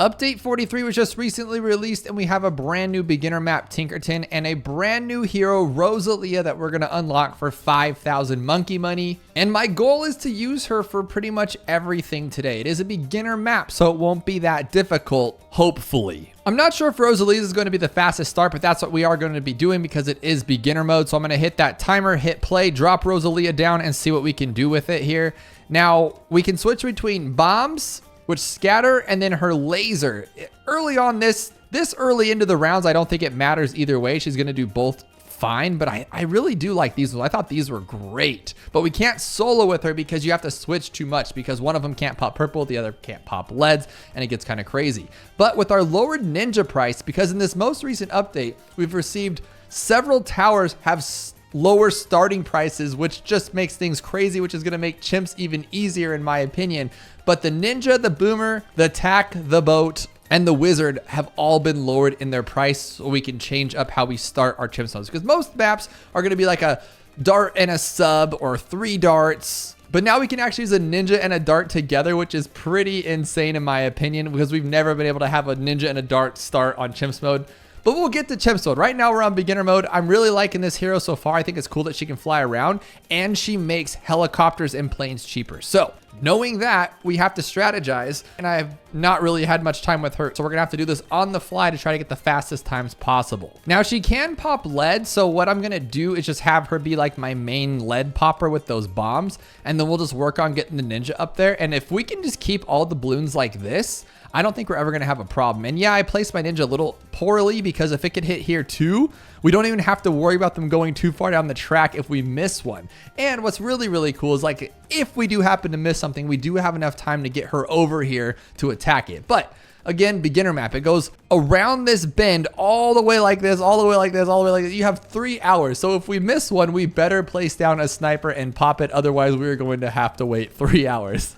Update 43 was just recently released, and we have a brand new beginner map Tinkerton and a brand new hero Rosalia that we're going to unlock for 5,000 monkey money. And my goal is to use her for pretty much everything today. It is a beginner map, so it won't be that difficult, hopefully. I'm not sure if Rosalia is going to be the fastest start, but that's what we are going to be doing because it is beginner mode. So I'm going to hit that timer, hit play, drop Rosalia down, and see what we can do with it here. Now, we can switch between bombs, which scatter, and then her laser. Early on this early into the rounds, I don't think it matters either way. She's going to do both fine, but I really do like these ones. I thought these were great, but we can't solo with her because you have to switch too much because one of them can't pop purple, the other can't pop leads, and it gets kind of crazy. But with our lowered ninja price, because in this most recent update, we've received several towers have lower starting prices, which just makes things crazy, which is going to make chimps even easier in my opinion. But the ninja, the boomer, the tack, the boat, and the wizard have all been lowered in their price, so we can change up how we start our chimps modes, because most maps are going to be like a dart and a sub or 3 darts. But now we can actually use a ninja and a dart together, which is pretty insane in my opinion, because we've never been able to have a ninja and a dart start on chimps mode. But we'll get to chimps mode. Right now we're on beginner mode. I'm really liking this hero so far. I think it's cool that she can fly around and she makes helicopters and planes cheaper. So knowing that, we have to strategize, and I have not really had much time with her. So we're gonna have to do this on the fly to try to get the fastest times possible. Now she can pop lead. So what I'm gonna do is just have her be like my main lead popper with those bombs. And then we'll just work on getting the ninja up there. And if we can just keep all the balloons like this, I don't think we're ever going to have a problem. And yeah, I placed my ninja a little poorly because if it could hit here too, we don't even have to worry about them going too far down the track if we miss one. And what's really, really cool is like, if we do happen to miss something, we do have enough time to get her over here to attack it. But again, beginner map, it goes around this bend all the way like this, all the way like this, all the way like this. You have 3 hours. So if we miss one, we better place down a sniper and pop it. Otherwise, we're going to have to wait 3 hours.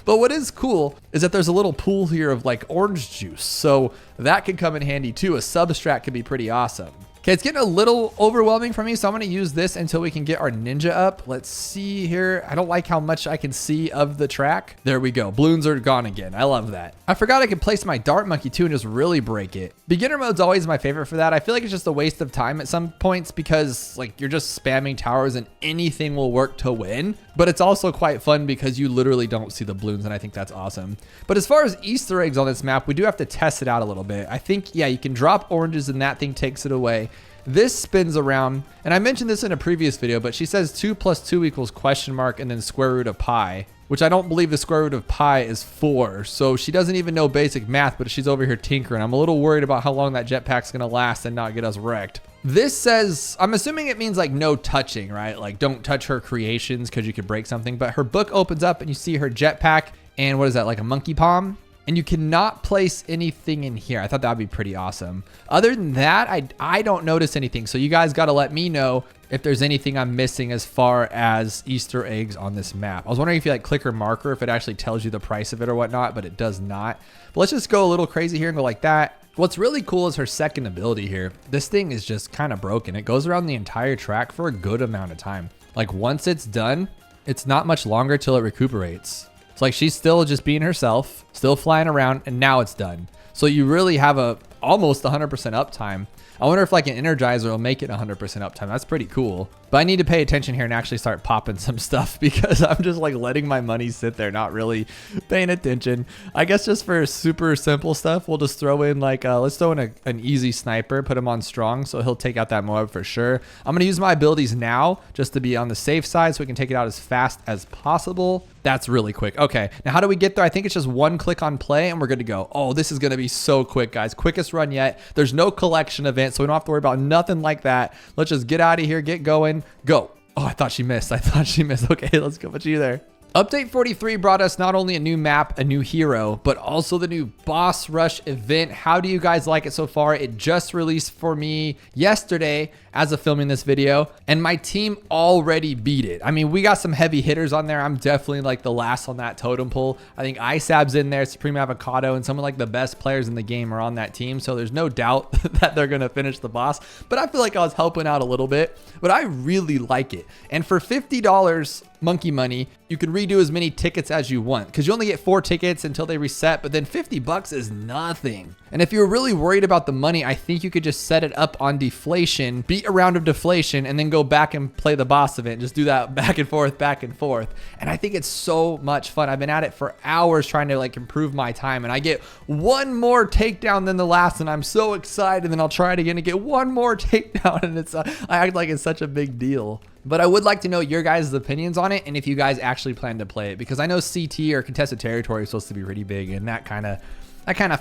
But what is cool is that there's a little pool here of like orange juice. So that could come in handy too. A substrat could be pretty awesome. Okay, it's getting a little overwhelming for me, so I'm going to use this until we can get our ninja up. Let's see here. I don't like how much I can see of the track. There we go. Balloons are gone again. I love that. I forgot I could place my dart monkey too and just really break it. Beginner mode's always my favorite for that. I feel like it's just a waste of time at some points because like you're just spamming towers and anything will work to win. But it's also quite fun because you literally don't see the balloons, and I think that's awesome. But as far as Easter eggs on this map, we do have to test it out a little bit. I think, yeah, you can drop oranges and that thing takes it away. This spins around, and I mentioned this in a previous video, but she says 2 + 2 equals question mark and then square root of pi, which I don't believe the square root of pi is 4. So she doesn't even know basic math, but she's over here tinkering. I'm a little worried about how long that jetpack's gonna last and not get us wrecked. This says, I'm assuming it means like no touching, right? Like don't touch her creations because you could break something, but her book opens up and you see her jetpack and what is that, like a monkey palm? And you cannot place anything in here. I thought that would be pretty awesome. Other than that, I don't notice anything. So you guys got to let me know if there's anything I'm missing as far as Easter eggs on this map. I was wondering if you like click or marker, if it actually tells you the price of it or whatnot, but it does not. But let's just go a little crazy here and go like that. What's really cool is her second ability here. This thing is just kind of broken. It goes around the entire track for a good amount of time. Like once it's done, it's not much longer till it recuperates. It's like she's still just being herself, still flying around, and now it's done. So you really have a almost 100% uptime. I wonder if like an Energizer will make it 100% uptime. That's pretty cool. But I need to pay attention here and actually start popping some stuff because I'm just like letting my money sit there, not really paying attention. I guess just for super simple stuff, we'll just throw in like, let's throw in an easy sniper, put him on strong so he'll take out that mob for sure. I'm going to use my abilities now just to be on the safe side so we can take it out as fast as possible. That's really quick. Okay, now how do we get there? I think it's just one click on play and we're good to go. Oh, this is going to be so quick, guys. Quickest run yet. There's no collection event, so we don't have to worry about nothing like that. Let's just get out of here, get going, go. Oh, I thought she missed. Okay, let's go put you there. Update 43 brought us not only a new map, a new hero, but also the new boss rush event. How do you guys like it so far? It just released for me yesterday as of filming this video, and my team already beat it. I mean, we got some heavy hitters on there. I'm definitely like the last on that totem pole. I think Isab's in there, Supreme Avocado, and some of like the best players in the game are on that team. So there's no doubt that they're gonna finish the boss, but I feel like I was helping out a little bit, but I really like it. And for $50 monkey money, you can redo as many tickets as you want, because you only get 4 tickets until they reset, but then 50 bucks is nothing. And if you're really worried about the money, I think you could just set it up on deflation, beat a round of deflation, and then go back and play the boss event. Just do that back and forth, back and forth. And I think it's so much fun. I've been at it for hours trying to like improve my time, and I get one more takedown than the last, and I'm so excited. And then I'll try it again and get one more takedown, and it's I act like it's such a big deal. But I would like to know your guys' opinions on it, and if you guys actually plan to play it, because I know CT or contested territory is supposed to be pretty big, and that kind of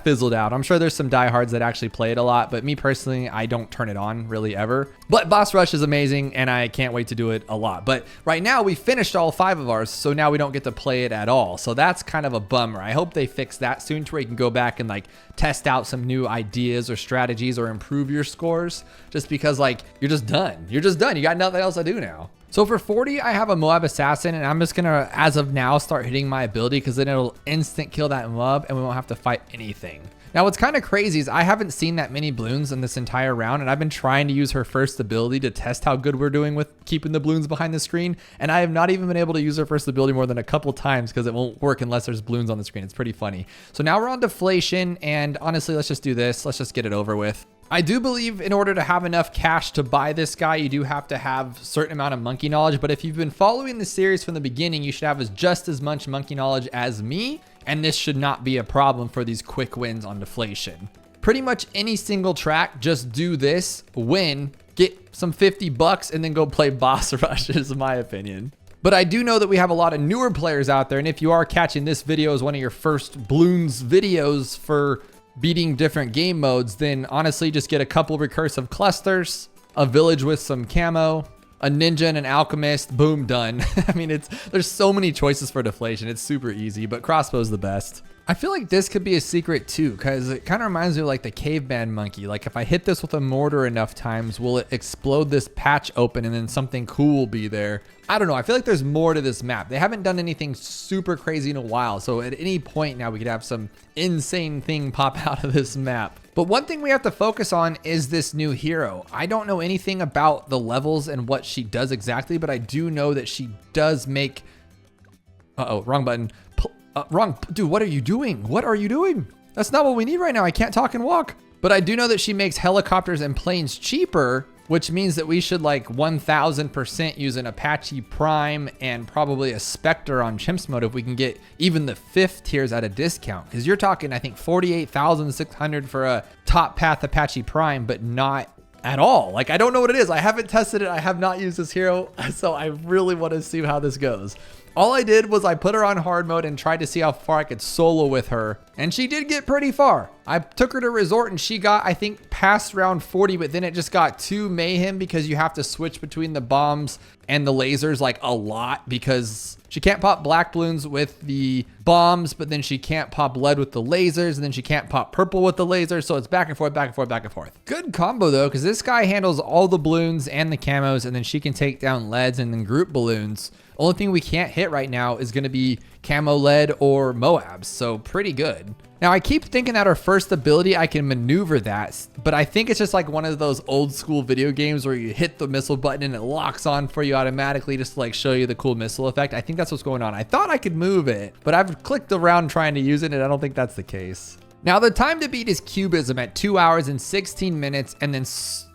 fizzled out. I'm sure there's some diehards that actually play it a lot, but me personally, I don't turn it on really ever. But Boss Rush is amazing, and I can't wait to do it a lot. But right now, we finished all 5 of ours, so now we don't get to play it at all. So that's kind of a bummer. I hope they fix that soon to where you can go back and like test out some new ideas or strategies or improve your scores, just because like you're just done. You're just done. You got nothing else to do now. So for 40, I have a Moab Assassin, and I'm just gonna, as of now, start hitting my ability, because then it'll instant kill that Moab and we won't have to fight anything. Now, what's kind of crazy is I haven't seen that many balloons in this entire round, and I've been trying to use her first ability to test how good we're doing with keeping the balloons behind the screen, and I have not even been able to use her first ability more than a couple times because it won't work unless there's balloons on the screen. It's pretty funny. So now we're on deflation, and honestly, let's just do this. Let's just get it over with. I do believe in order to have enough cash to buy this guy, you do have to have a certain amount of monkey knowledge. But if you've been following the series from the beginning, you should have just as much monkey knowledge as me. And this should not be a problem for these quick wins on deflation. Pretty much any single track, just do this, win, get some 50 bucks, and then go play Boss Rush is my opinion. But I do know that we have a lot of newer players out there. And if you are catching this video as one of your first Bloons videos for beating different game modes, then honestly just get a couple recursive clusters, a village with some camo, a ninja and an alchemist, boom, done. I mean, there's so many choices for deflation. It's super easy, but crossbow's the best. I feel like this could be a secret too, because it kind of reminds me of like the caveman monkey. Like if I hit this with a mortar enough times, will it explode this patch open and then something cool will be there? I don't know. I feel like there's more to this map. They haven't done anything super crazy in a while. So at any point now we could have some insane thing pop out of this map. But one thing we have to focus on is this new hero. I don't know anything about the levels and what she does exactly, but I do know that she does make, uh-oh, wrong button. Wrong, dude, what are you doing? What are you doing? That's not what we need right now. I can't talk and walk. But I do know that she makes helicopters and planes cheaper, which means that we should like 1000% use an Apache Prime and probably a Spectre on Chimps mode if we can get even the 5th tiers at a discount. Because you're talking, I think, 48,600 for a top path Apache Prime, but not at all. Like, I don't know what it is. I haven't tested it. I have not used this hero. So I really want to see how this goes. All I did was I put her on hard mode and tried to see how far I could solo with her. And she did get pretty far. I took her to resort and she got, I think, past round 40, but then it just got too mayhem because you have to switch between the bombs and the lasers like a lot, because she can't pop black balloons with the bombs, but then she can't pop lead with the lasers, and then she can't pop purple with the lasers. So it's back and forth, back and forth, back and forth. Good combo though, because this guy handles all the balloons and the camos, and then she can take down leads and then group balloons. Only thing we can't hit right now is going to be camo lead or Moabs, so pretty good. Now I keep thinking that our first ability, I can maneuver that, but I think it's just like one of those old school video games where you hit the missile button and it locks on for you automatically just to like show you the cool missile effect. I think that's what's going on. I thought I could move it, but I've clicked around trying to use it and I don't think that's the case. Now the time to beat is Cubism at 2 hours and 16 minutes, and then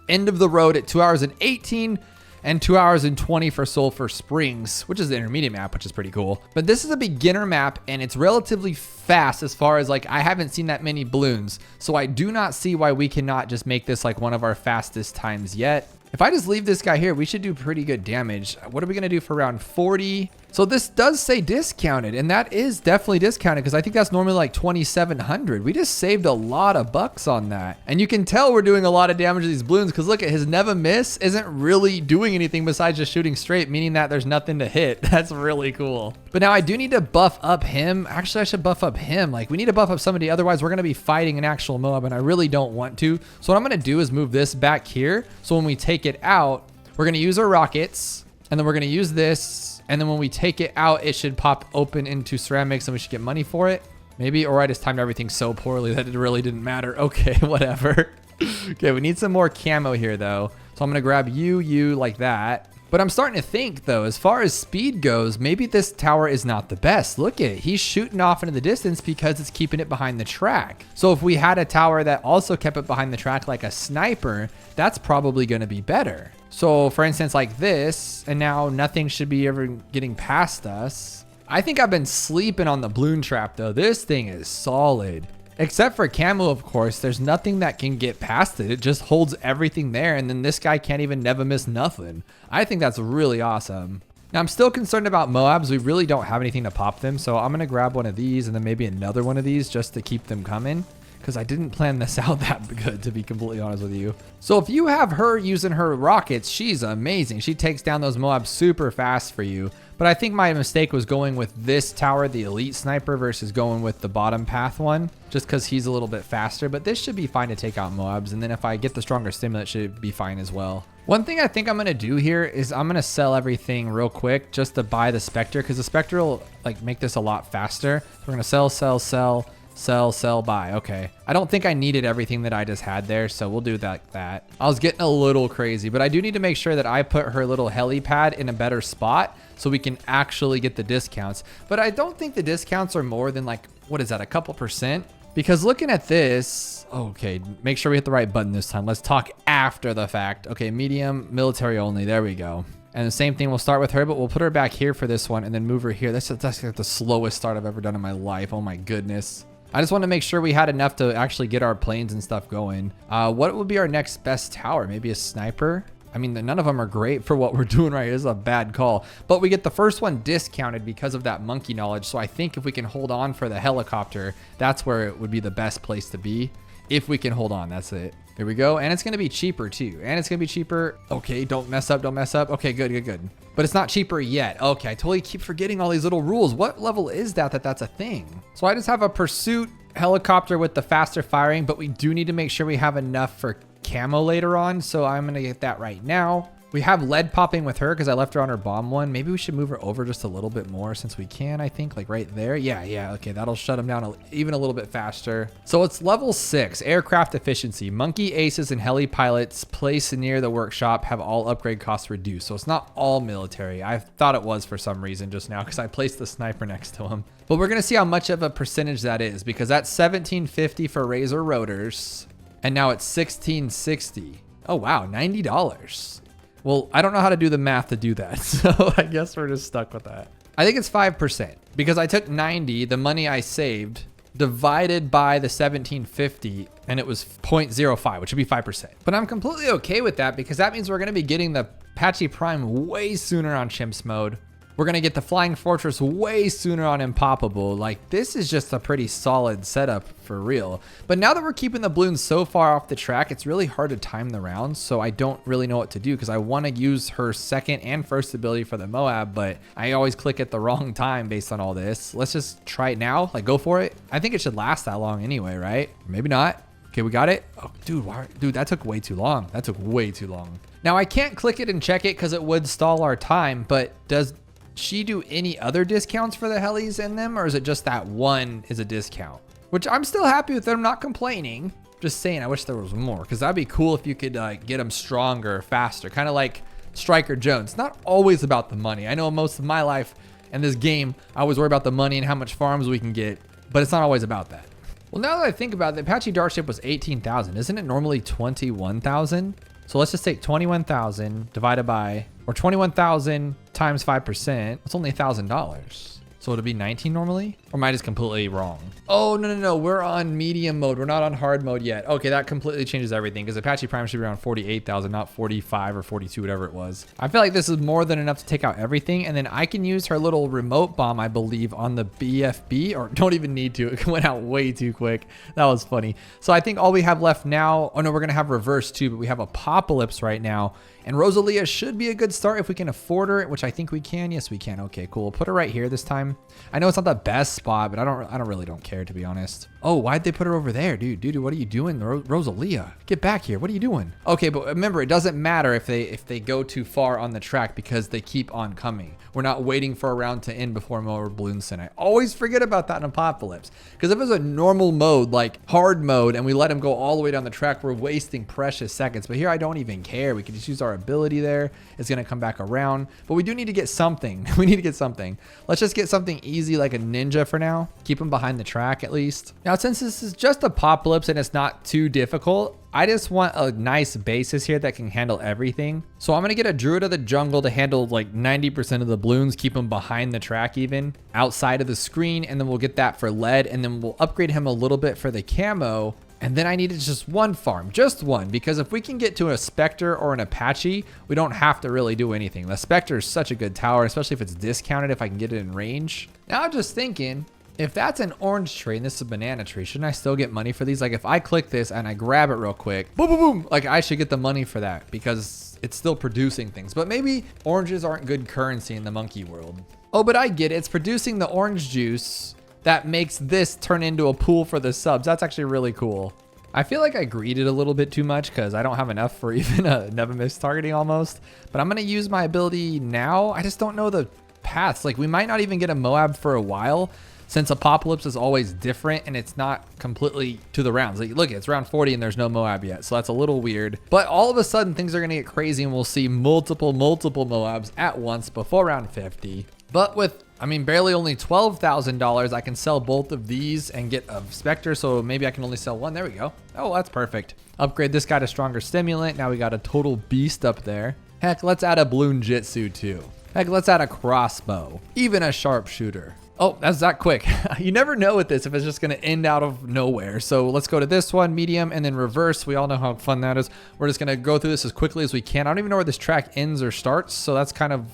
end of the road at 2 hours and 18 and 2 hours and 20 for Sulphur Springs, which is the intermediate map, which is pretty cool. But this is a beginner map and it's relatively fast as far as like, I haven't seen that many balloons. So I do not see why we cannot just make this like one of our fastest times yet. If I just leave this guy here, we should do pretty good damage. What are we gonna do for round 40? So this does say discounted, and that is definitely discounted because I think that's normally like 2,700. We just saved a lot of bucks on that. And you can tell we're doing a lot of damage to these balloons because look at his never miss isn't really doing anything besides just shooting straight, meaning that there's nothing to hit. That's really cool. But now I do need to buff up him. Actually, I should buff up him. Like we need to buff up somebody, otherwise we're gonna be fighting an actual Moab and I really don't want to. So what I'm gonna do is move this back here. So when we take it out, we're gonna use our rockets and then we're gonna use this. And then when we take it out, it should pop open into ceramics and we should get money for it. Maybe, or I just timed everything so poorly that it really didn't matter. Okay, whatever. Okay, we need some more camo here though. So I'm gonna grab you like that. But I'm starting to think though, as far as speed goes, maybe this tower is not the best. Look at it, he's shooting off into the distance because it's keeping it behind the track. So if we had a tower that also kept it behind the track like a sniper, that's probably gonna be better. So for instance, like this, and now nothing should be ever getting past us. I think I've been sleeping on the balloon trap though. This thing is solid. Except for camo, of course, there's nothing that can get past it. It just holds everything there, and then this guy can't even never miss nothing. I think that's really awesome. Now, I'm still concerned about Moabs. We really don't have anything to pop them, so I'm gonna grab one of these and then maybe another one of these just to keep them coming, because I didn't plan this out that good, to be completely honest with you. So if you have her using her rockets, she's amazing. She takes down those Moabs super fast for you. But I think my mistake was going with this tower, the elite sniper, versus going with the bottom path one, just because he's a little bit faster. But this should be fine to take out Moabs. And then if I get the stronger stimulant, it should be fine as well. One thing I think I'm going to do here is I'm going to sell everything real quick just to buy the Spectre, because the Spectre will like make this a lot faster. We're going to sell, sell, sell. Sell, sell, buy. Okay. I don't think I needed everything that I just had there, so we'll do that. I was getting a little crazy, but I do need to make sure that I put her little helipad in a better spot so we can actually get the discounts. But I don't think the discounts are more than like, what is that, a couple percent? Because looking at this, okay, make sure we hit the right button this time. Let's talk after the fact. Okay, medium, military only. There we go. And the same thing, we'll start with her, but we'll put her back here for this one and then move her here. That's like the slowest start I've ever done in my life. Oh my goodness. I just want to make sure we had enough to actually get our planes and stuff going. What would be our next best tower? Maybe a sniper? I mean, none of them are great for what we're doing right here. This is a bad call. But we get the first one discounted because of that monkey knowledge. So I think if we can hold on for the helicopter, that's where it would be the best place to be. If we can hold on, that's it. There we go. And it's going to be cheaper too. And it's going to be cheaper. Okay, don't mess up, don't mess up. Okay, good, good, good. But it's not cheaper yet. Okay, I totally keep forgetting all these little rules. What level is that that's a thing? So I just have a pursuit helicopter with the faster firing, but we do need to make sure we have enough for camo later on. So I'm going to get that right now. We have lead popping with her because I left her on her bomb one. Maybe we should move her over just a little bit more since we can, I think, like right there. Yeah. Okay, that'll shut them down even a little bit faster. So it's level 6, aircraft efficiency. Monkey aces and heli pilots placed near the workshop have all upgrade costs reduced. So it's not all military. I thought it was for some reason just now because I placed the sniper next to him. But we're going to see how much of a percentage that is, because that's 1750 for Razor rotors. And now it's 1660. Oh, wow, $90. Well, I don't know how to do the math to do that, so I guess we're just stuck with that. I think it's 5% because I took 90, the money I saved, divided by the 1750, and it was 0.05, which would be 5%. But I'm completely okay with that because that means we're going to be getting the Apache Prime way sooner on Chimps mode. We're going to get the Flying Fortress way sooner on Impoppable. Like, this is just a pretty solid setup for real. But now that we're keeping the balloons so far off the track, it's really hard to time the rounds. So I don't really know what to do because I want to use her second and first ability for the Moab, but I always click at the wrong time based on all this. Let's just try it now. Like, go for it. I think it should last that long anyway, right? Maybe not. Okay, we got it. Oh, dude, that took way too long. That took way too long. Now, I can't click it and check it because it would stall our time, but does she do any other discounts for the helis in them, or is it just that one is a discount? Which I'm still happy with them, not complaining. Just saying, I wish there was more, because that'd be cool if you could get them stronger, faster, kind of like Striker Jones. Not always about the money. I know most of my life in this game, I always worry about the money and how much farms we can get, but it's not always about that. Well, now that I think about it, the Apache Darship was 18,000. Isn't it normally 21,000? So let's just take 21,000 divided by, or 21,000 times 5%. It's only $1,000. So it'll be 19 normally? Or am I just completely wrong? Oh, no. We're on medium mode. We're not on hard mode yet. Okay, that completely changes everything because Apache Prime should be around 48,000, not 45 or 42, whatever it was. I feel like this is more than enough to take out everything. And then I can use her little remote bomb, I believe, on the BFB, or don't even need to. It went out way too quick. That was funny. So I think all we have left now, oh no, we're going to have reverse too, but we have Apopalypse right now. And Rosalia should be a good start if we can afford her, which I think we can. Yes, we can. Okay, cool. We'll put her right here this time. time. I know it's not the best spot, but I don't care, to be honest. Oh, why'd they put her over there? Dude, what are you doing? Rosalia, get back here. What are you doing? Okay, but remember, it doesn't matter if they go too far on the track because they keep on coming. We're not waiting for a round to end before more balloons send. I always forget about that in Apopalypse. Because if it was a normal mode, like hard mode, and we let them go all the way down the track, we're wasting precious seconds. But here, I don't even care. We can just use our ability there. It's going to come back around. But we do need to get something. We need to get something. Let's just get something easy like a ninja for now. Keep them behind the track at least. Now, since this is just Apopalypse and it's not too difficult, I just want a nice basis here that can handle everything. So I'm going to get a Druid of the Jungle to handle like 90% of the balloons, keep them behind the track even, outside of the screen, and then we'll get that for lead, and then we'll upgrade him a little bit for the camo. And then I needed just one farm, just one, because if we can get to a Spectre or an Apache, we don't have to really do anything. The Spectre is such a good tower, especially if it's discounted, if I can get it in range. Now I'm just thinking, if that's an orange tree and this is a banana tree, shouldn't I still get money for these? Like if I click this and I grab it real quick, boom, boom, boom, like I should get the money for that because it's still producing things. But maybe oranges aren't good currency in the monkey world. Oh, but I get it. It's producing the orange juice that makes this turn into a pool for the subs. That's actually really cool. I feel like I greeded a little bit too much because I don't have enough for even a never miss targeting almost. But I'm going to use my ability now. I just don't know the paths. Like we might not even get a Moab for a while, since Apopalypse is always different and it's not completely to the rounds. Like, look, it's round 40 and there's no Moab yet. So that's a little weird. But all of a sudden things are going to get crazy and we'll see multiple Moabs at once before round 50. But with, I mean, barely only $12,000, I can sell both of these and get a Spectre. So maybe I can only sell one. There we go. Oh, that's perfect. Upgrade this guy to stronger stimulant. Now we got a total beast up there. Heck, let's add a balloon jitsu too. Heck, let's add a crossbow, even a sharpshooter. Oh, that's that quick. You never know with this if it's just going to end out of nowhere. So let's go to this one, medium, and then reverse. We all know how fun that is. We're just going to go through this as quickly as we can. I don't even know where this track ends or starts. So that's kind of,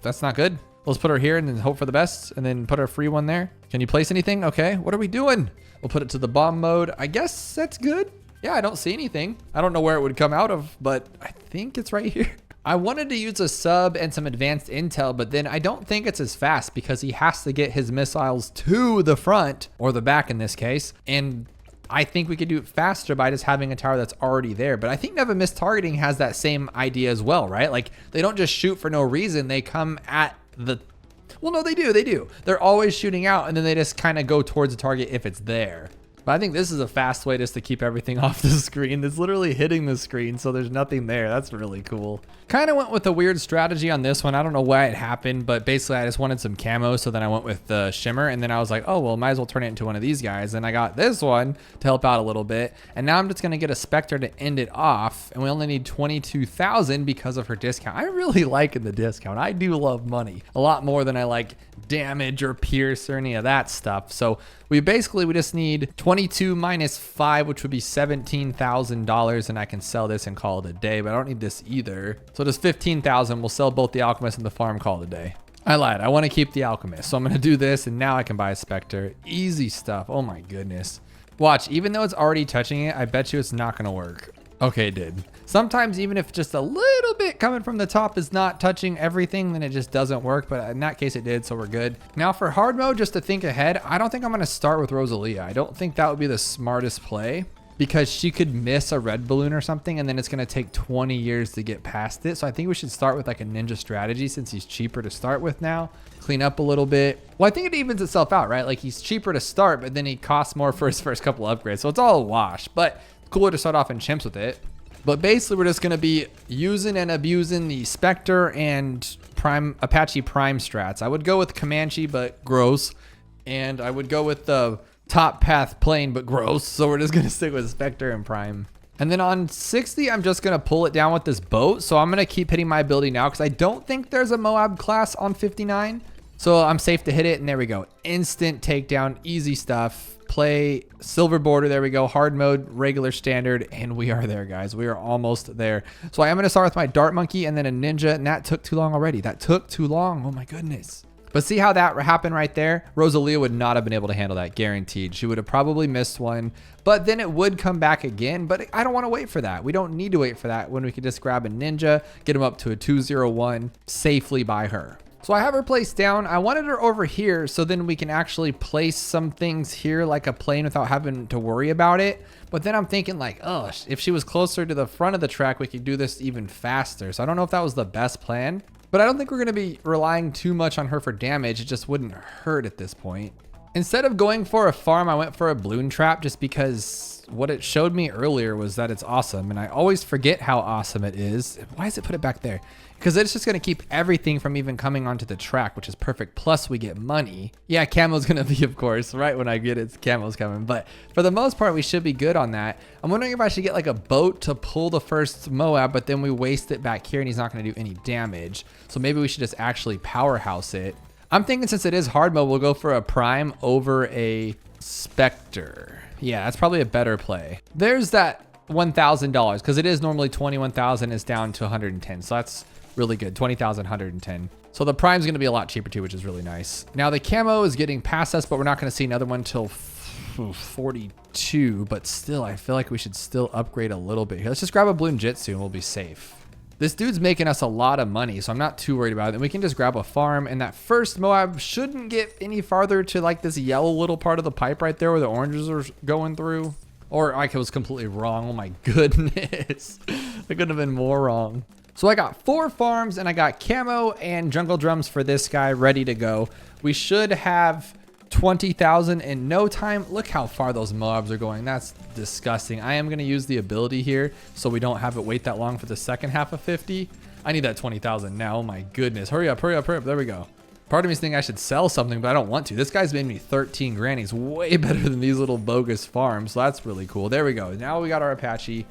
that's not good. Let's put her here and then hope for the best and then put our free one there. Can you place anything? Okay, what are we doing? We'll put it to the bomb mode. I guess that's good. Yeah, I don't see anything. I don't know where it would come out of, but I think it's right here. I wanted to use a sub and some advanced intel, but then I don't think it's as fast because he has to get his missiles to the front or the back in this case. And I think we could do it faster by just having a tower that's already there. But I think never miss targeting has that same idea as well, right? Like they don't just shoot for no reason. They come at the, well, no, they do. They're always shooting out and then they just kind of go towards the target if it's there. But I think this is a fast way just to keep everything off the screen. It's literally hitting the screen, so there's nothing there. That's really cool. Kind of went with a weird strategy on this one. I don't know why it happened, but basically I just wanted some camo, so then I went with the shimmer, and then I was like, oh, well, might as well turn it into one of these guys. And I got this one to help out a little bit. And now I'm just going to get a Spectre to end it off, and we only need 22,000 because of her discount. I really like the discount. I do love money a lot more than I like damage or pierce or any of that stuff. So we just need 22 minus 5, which would be $17,000, and I can sell this and call it a day, but I don't need this either. So just 15,000. We'll sell both the Alchemist and the farm, call it a day. I lied. I want to keep the Alchemist, so I'm going to do this, and now I can buy a Spectre. Easy stuff. Oh my goodness. Watch, even though it's already touching it, I bet you it's not going to work. Okay, it did. Sometimes even if just a little bit coming from the top is not touching everything, then it just doesn't work. But in that case it did, so we're good. Now for hard mode, just to think ahead, I don't think I'm going to start with Rosalia. I don't think that would be the smartest play because she could miss a red balloon or something and then it's going to take 20 years to get past it. So I think we should start with like a ninja strategy since he's cheaper to start with now. Clean up a little bit. Well, I think it evens itself out, right? Like he's cheaper to start, but then he costs more for his first couple upgrades. So it's all a wash, but cooler to start off in chimps with it. But basically we're just going to be using and abusing the Spectre and Apache Prime strats. I would go with Comanche, but gross. And I would go with the top path plane, but gross. So we're just going to stick with Spectre and Prime. And then on 60, I'm just going to pull it down with this boat. So I'm going to keep hitting my ability now because I don't think there's a Moab class on 59. So I'm safe to hit it. And there we go. Instant takedown. Easy stuff. Play silver border. There we go. Hard mode, regular standard. And we are there, guys. We are almost there. So I am going to start with my dart monkey and then a ninja. And that took too long already. That took too long. Oh my goodness. But see how that happened right there? Rosalia would not have been able to handle that, guaranteed. She would have probably missed one, but then it would come back again. But I don't want to wait for that. We don't need to wait for that when we could just grab a ninja, get him up to a 201 safely by her. So I have her placed down. I wanted her over here so then we can actually place some things here like a plane without having to worry about it. But then I'm thinking like, oh, if she was closer to the front of the track, we could do this even faster. So I don't know if that was the best plan, but I don't think we're going to be relying too much on her for damage. It just wouldn't hurt at this point. Instead of going for a farm, I went for a balloon trap just because what it showed me earlier was that it's awesome. And I always forget how awesome it is. Why does it put it back there? Because it's just going to keep everything from even coming onto the track, which is perfect. Plus we get money. Yeah, camo's going to be, of course, right when I get it, camo's coming. But for the most part, we should be good on that. I'm wondering if I should get like a boat to pull the first Moab, but then we waste it back here and he's not going to do any damage. So maybe we should just actually powerhouse it. I'm thinking since it is hard mode, we'll go for a prime over a Spectre. Yeah, that's probably a better play. There's that $1,000 because it is normally 21,000 is down to 110. So that's really good. 20,000, 110. So the prime's going to be a lot cheaper too, which is really nice. Now the camo is getting past us, but we're not going to see another one till 42. But still, I feel like we should still upgrade a little bit here. Let's just grab a balloon jitsu and we'll be safe. This dude's making us a lot of money, so I'm not too worried about it. And we can just grab a farm, and that first Moab shouldn't get any farther to like this yellow little part of the pipe right there where the oranges are going through. Or I was completely wrong. Oh my goodness. I couldn't have been more wrong. So I got 4 farms, and I got camo and jungle drums for this guy ready to go. We should have 20,000 in no time. Look how far those Moabs are going. That's disgusting. I am going to use the ability here so we don't have it wait that long for the second half of 50. I need that 20,000 now. Oh my goodness. Hurry up, hurry up, hurry up. There we go. Part of me is thinking I should sell something, but I don't want to. This guy's made me 13 grand. He's way better than these little bogus farms. So that's really cool. There we go. Now we got our Apache.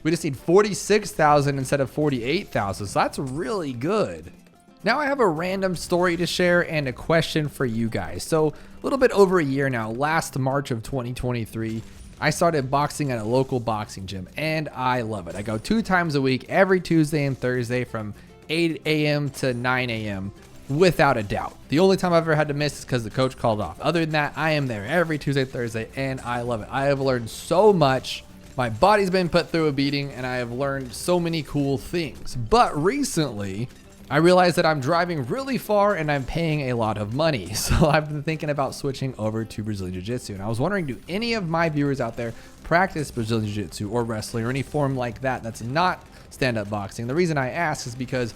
We just need 46,000 instead of 48,000. So that's really good. Now I have a random story to share and a question for you guys. So a little bit over a year now, last March of 2023, I started boxing at a local boxing gym and I love it. I go 2 times a week, every Tuesday and Thursday from 8 a.m. to 9 a.m. without a doubt. The only time I've ever had to miss is because the coach called off. Other than that, I am there every Tuesday, Thursday, and I love it. I have learned so much. My body's been put through a beating and I have learned so many cool things. But recently, I realized that I'm driving really far and I'm paying a lot of money. So I've been thinking about switching over to Brazilian Jiu-Jitsu. And I was wondering, do any of my viewers out there practice Brazilian Jiu-Jitsu or wrestling or any form like that that's not stand-up boxing? The reason I ask is because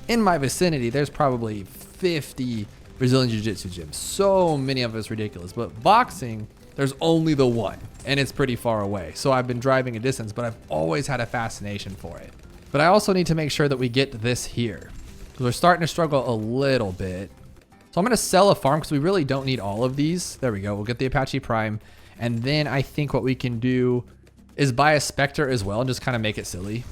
in my vicinity, there's probably 50 Brazilian Jiu-Jitsu gyms. So many of it's ridiculous. But boxing, there's only the one and it's pretty far away. So I've been driving a distance, but I've always had a fascination for it. But I also need to make sure that we get this here. We're starting to struggle a little bit. So I'm going to sell a farm because we really don't need all of these. There we go. We'll get the Apache Prime. And then I think what we can do is buy a Spectre as well and just kind of make it silly.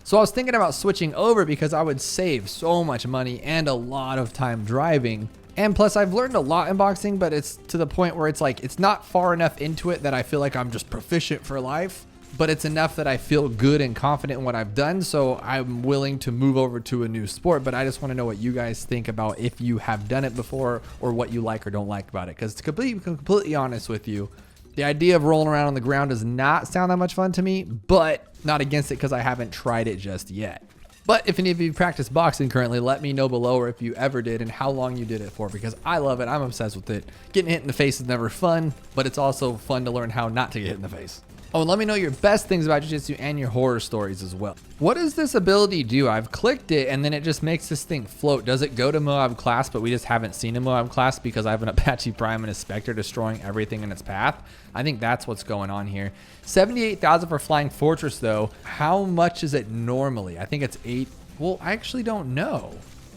So I was thinking about switching over because I would save so much money and a lot of time driving. And plus I've learned a lot in boxing, but it's to the point where it's like, it's not far enough into it that I feel like I'm just proficient for life. But it's enough that I feel good and confident in what I've done. So I'm willing to move over to a new sport. But I just want to know what you guys think about if you have done it before or what you like or don't like about it. Because to be completely honest with you, the idea of rolling around on the ground does not sound that much fun to me, but not against it because I haven't tried it just yet. But if any of you practice boxing currently, let me know below or if you ever did and how long you did it for, because I love it. I'm obsessed with it. Getting hit in the face is never fun, but it's also fun to learn how not to get hit in the face. Oh, and let me know your best things about Jiu-Jitsu and your horror stories as well. What does this ability do? I've clicked it and then it just makes this thing float. Does it go to Moab class, but we just haven't seen a Moab class because I have an Apache Prime and a Spectre destroying everything in its path? I think that's what's going on here. 78,000 for Flying Fortress though. How much is it normally? I think it's 8. Well, I actually don't know.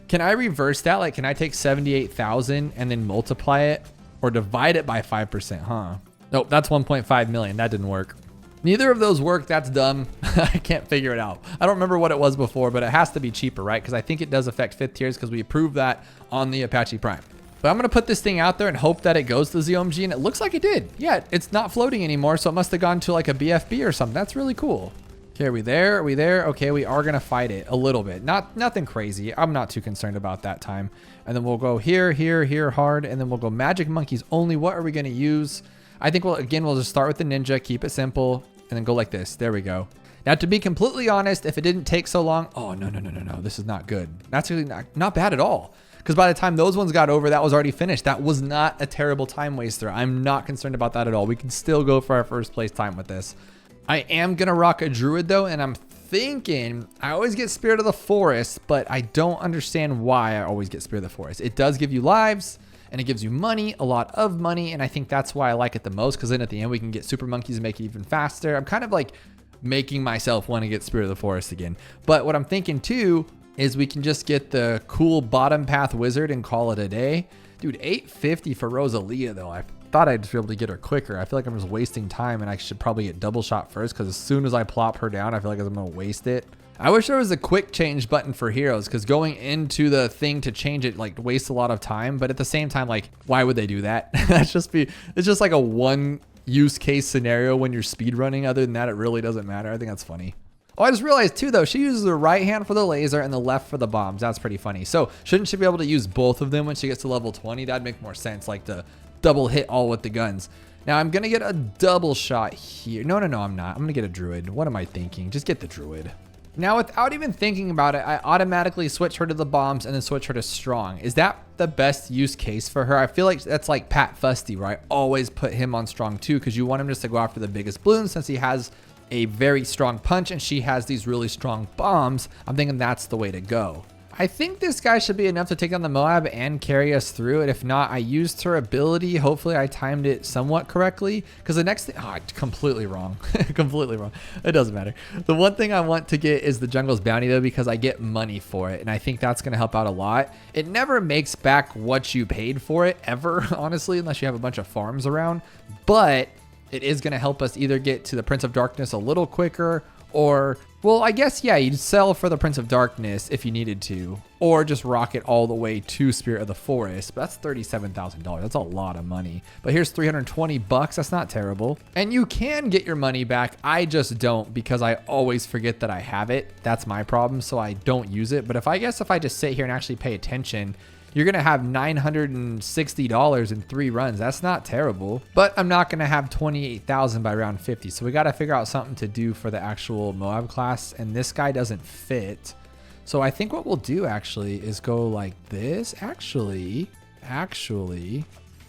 Can I reverse that? Like, can I take 78,000 and then multiply it or divide it by 5%, huh? Nope, that's 1.5 million. That didn't work. Neither of those work. That's dumb. I can't figure it out. I don't remember what it was before, but it has to be cheaper, right? Because I think it does affect 5th tiers because we approved that on the Apache Prime. But I'm going to put this thing out there and hope that it goes to the ZOMG, and it looks like it did. Yeah, it's not floating anymore, so it must have gone to like a BFB or something. That's really cool. Okay, are we there? Are we there? Okay, we are going to fight it a little bit. Nothing crazy. I'm not too concerned about that time. And then we'll go here, here, here hard, and then we'll go Magic Monkeys only. What are we going to use? I think we'll just start with the ninja, keep it simple, and then go like this. There we go. Now, to be completely honest, if it didn't take so long, oh, no. This is not good. That's really not bad at all. because by the time those ones got over, that was already finished. That was not a terrible time waster. I'm not concerned about that at all. We can still go for our first place time with this. I am going to rock a druid though, and I'm thinking I always get Spirit of the Forest, but I don't understand why I always get Spirit of the Forest. It does give you lives, and it gives you money, a lot of money, and I think that's why I like it the most, because then at the end we can get super monkeys and make it even faster. I'm kind of like making myself want to get Spirit of the Forest again. But what I'm thinking too is we can just get the cool bottom path wizard and call it a day. Dude, 850 for Rosalia though. I thought I'd just be able to get her quicker. I feel like I'm just wasting time, and I should probably get double shot first, because as soon as I plop her down, I feel like I'm going to waste it. I wish there was a quick change button for heroes, because going into the thing to change it like wastes a lot of time. But at the same time, like, why would they do that? It's just like a one use case scenario when you're speed running. Other than that, it really doesn't matter. I think that's funny. Oh, I just realized too though, she uses the right hand for the laser and the left for the bombs. That's pretty funny. So shouldn't she be able to use both of them when she gets to level 20? That'd make more sense, like to double hit all with the guns. Now I'm gonna get a double shot here. No, I'm not. I'm gonna get a druid. What am I thinking? Just get the druid. Now, without even thinking about it, I automatically switch her to the bombs and then switch her to strong. Is that the best use case for her? I feel like that's like Pat Fusty, where I always put him on strong too, because you want him just to go after the biggest balloon since he has a very strong punch and she has these really strong bombs. I'm thinking that's the way to go. I think this guy should be enough to take on the Moab and carry us through it. If not, I used her ability. Hopefully I timed it somewhat correctly, because the next thing, completely wrong. Completely wrong. It doesn't matter. The one thing I want to get is the Jungle's Bounty though, because I get money for it, and I think that's going to help out a lot. It never makes back what you paid for it ever, honestly, unless you have a bunch of farms around, but it is going to help us either get to the Prince of Darkness a little quicker, or, well, I guess, yeah, you'd sell for the Prince of Darkness if you needed to, or just rock it all the way to Spirit of the Forest. But that's $37,000. That's a lot of money. But here's 320 bucks. That's not terrible. And you can get your money back. I just don't, because I always forget that I have it. That's my problem, so I don't use it. But if I just sit here and actually pay attention, you're going to have $960 in 3 runs. That's not terrible, but I'm not going to have 28,000 by round 50. So we got to figure out something to do for the actual Moab class, and this guy doesn't fit. So I think what we'll do actually is go like this. Actually,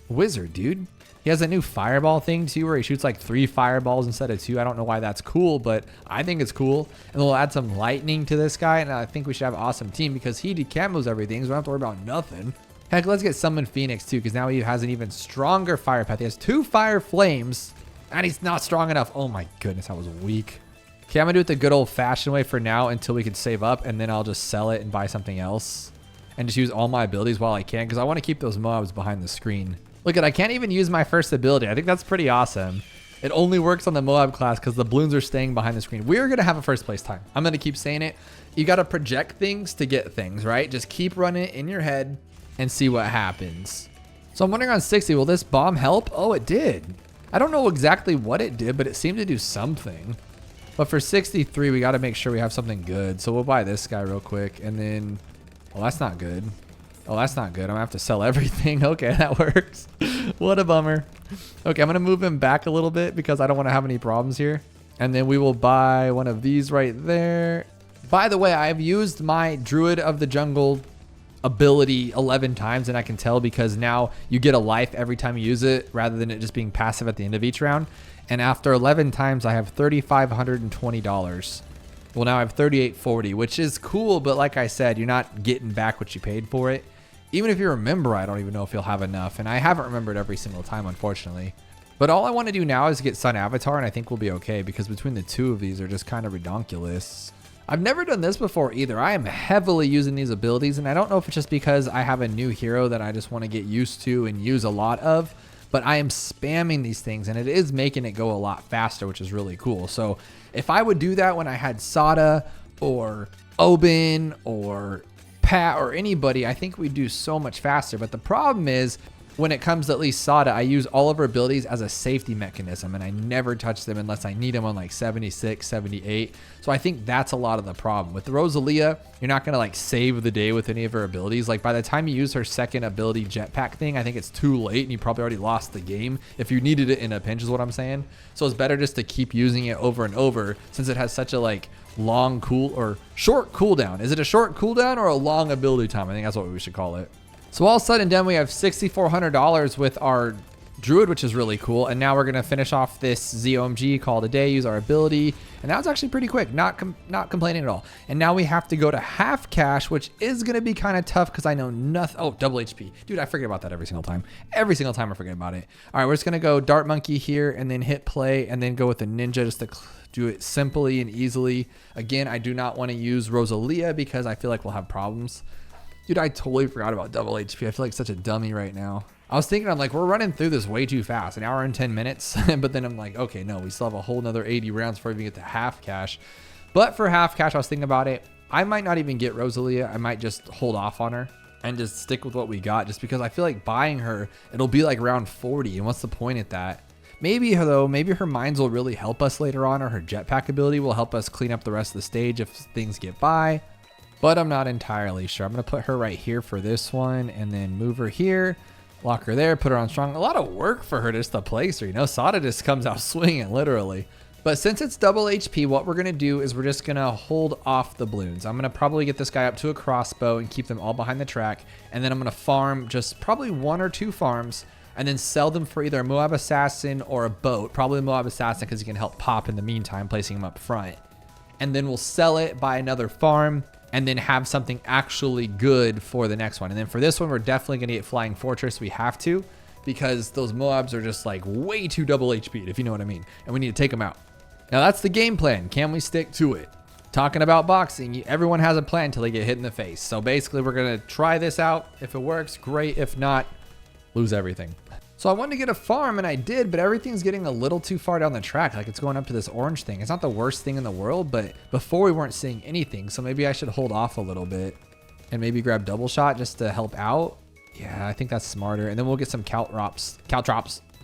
wizard, dude. He has a new fireball thing too, where he shoots like 3 fireballs instead of 2. I don't know why that's cool, but I think it's cool. And we'll add some lightning to this guy, and I think we should have an awesome team, because he decamos everything, so we don't have to worry about nothing. Heck, let's get Summon Phoenix too, because now he has an even stronger fire path. He has 2 fire flames, and he's not strong enough. Oh my goodness, that was weak. Okay, I'm gonna do it the good old fashioned way for now until we can save up, and then I'll just sell it and buy something else and just use all my abilities while I can, because I want to keep those Moabs behind the screen. Look at, I can't even use my first ability. I think that's pretty awesome. It only works on the Moab class because the balloons are staying behind the screen. We're going to have a first place time. I'm going to keep saying it. You got to project things to get things, right? Just keep running it in your head and see what happens. So I'm wondering on 60, will this bomb help? Oh, it did. I don't know exactly what it did, but it seemed to do something. But for 63, we got to make sure we have something good. So we'll buy this guy real quick. And then, well, that's not good. Oh, that's not good. I'm gonna have to sell everything. Okay, that works. What a bummer. Okay, I'm gonna move him back a little bit because I don't want to have any problems here. And then we will buy one of these right there. By the way, I've used my Druid of the Jungle ability 11 times, and I can tell because now you get a life every time you use it rather than it just being passive at the end of each round. And after 11 times, I have $3,520. Well, now I have $3,840, which is cool, but like I said, you're not getting back what you paid for it. Even if you remember, I don't even know if you'll have enough, and I haven't remembered every single time, unfortunately. But all I want to do now is get Sun Avatar, and I think we'll be okay, because between the 2 of these are just kind of redonkulous. I've never done this before either. I am heavily using these abilities, and I don't know if it's just because I have a new hero that I just want to get used to and use a lot of, but I am spamming these things, and it is making it go a lot faster, which is really cool. So if I would do that when I had Sada or Oben or Pat or anybody, I think we'd do so much faster. But the problem is, when it comes to at least Sada, I use all of her abilities as a safety mechanism, and I never touch them unless I need them on like 76, 78. So I think that's a lot of the problem. With Rosalia, you're not gonna like save the day with any of her abilities. Like by the time you use her second ability jetpack thing, I think it's too late and you probably already lost the game if you needed it in a pinch, is what I'm saying. So it's better just to keep using it over and over, since it has such a like long cool or short cooldown. Is it a short cooldown or a long ability time? I think that's what we should call it. So all said and done, we have $6,400 with our druid, which is really cool. And now we're gonna finish off this ZOMG, call it a day, use our ability, and that was actually pretty quick. Not complaining at all. And now we have to go to half cash, which is gonna be kind of tough because I know nothing. Oh, double HP, dude, I forget about that every single time. Every single time I forget about it. All right, we're just gonna go dart monkey here and then hit play and then go with the ninja just to do it simply and easily. Again, I do not want to use Rosalia because I feel like we'll have problems. Dude, I totally forgot about double HP. I feel like such a dummy right now. I was thinking, I'm like, we're running through this way too fast, an hour and 10 minutes. But then I'm like, okay, no, we still have a whole nother 80 rounds before we get to half cash. But for half cash, I was thinking about it. I might not even get Rosalia. I might just hold off on her and just stick with what we got, just because I feel like buying her, it'll be like round 40. And what's the point at that? Maybe though, maybe her mines will really help us later on, or her jetpack ability will help us clean up the rest of the stage if things get by. But I'm not entirely sure. I'm going to put her right here for this one and then move her here. Lock her there, put her on strong. A lot of work for her just to place her, you know. Sada just comes out swinging, literally. But since it's double HP, what we're going to do is we're just going to hold off the balloons. I'm going to probably get this guy up to a crossbow and keep them all behind the track. And then I'm going to farm just probably 1 or 2 farms and then sell them for either a Moab Assassin or a boat. Probably a Moab Assassin because he can help pop in the meantime, placing him up front. And then we'll sell it, buy another farm, and then have something actually good for the next one. And then for this one, we're definitely going to get Flying Fortress. We have to, because those Moabs are just like way too double HP'd, if you know what I mean. And we need to take them out. Now that's the game plan. Can we stick to it? Talking about boxing, everyone has a plan until they get hit in the face. So basically we're going to try this out. If it works, great. If not, lose everything. So I wanted to get a farm and I did, but everything's getting a little too far down the track. Like it's going up to this orange thing. It's not the worst thing in the world, but before we weren't seeing anything. So maybe I should hold off a little bit and maybe grab double shot just to help out. Yeah, I think that's smarter. And then we'll get some caltrops,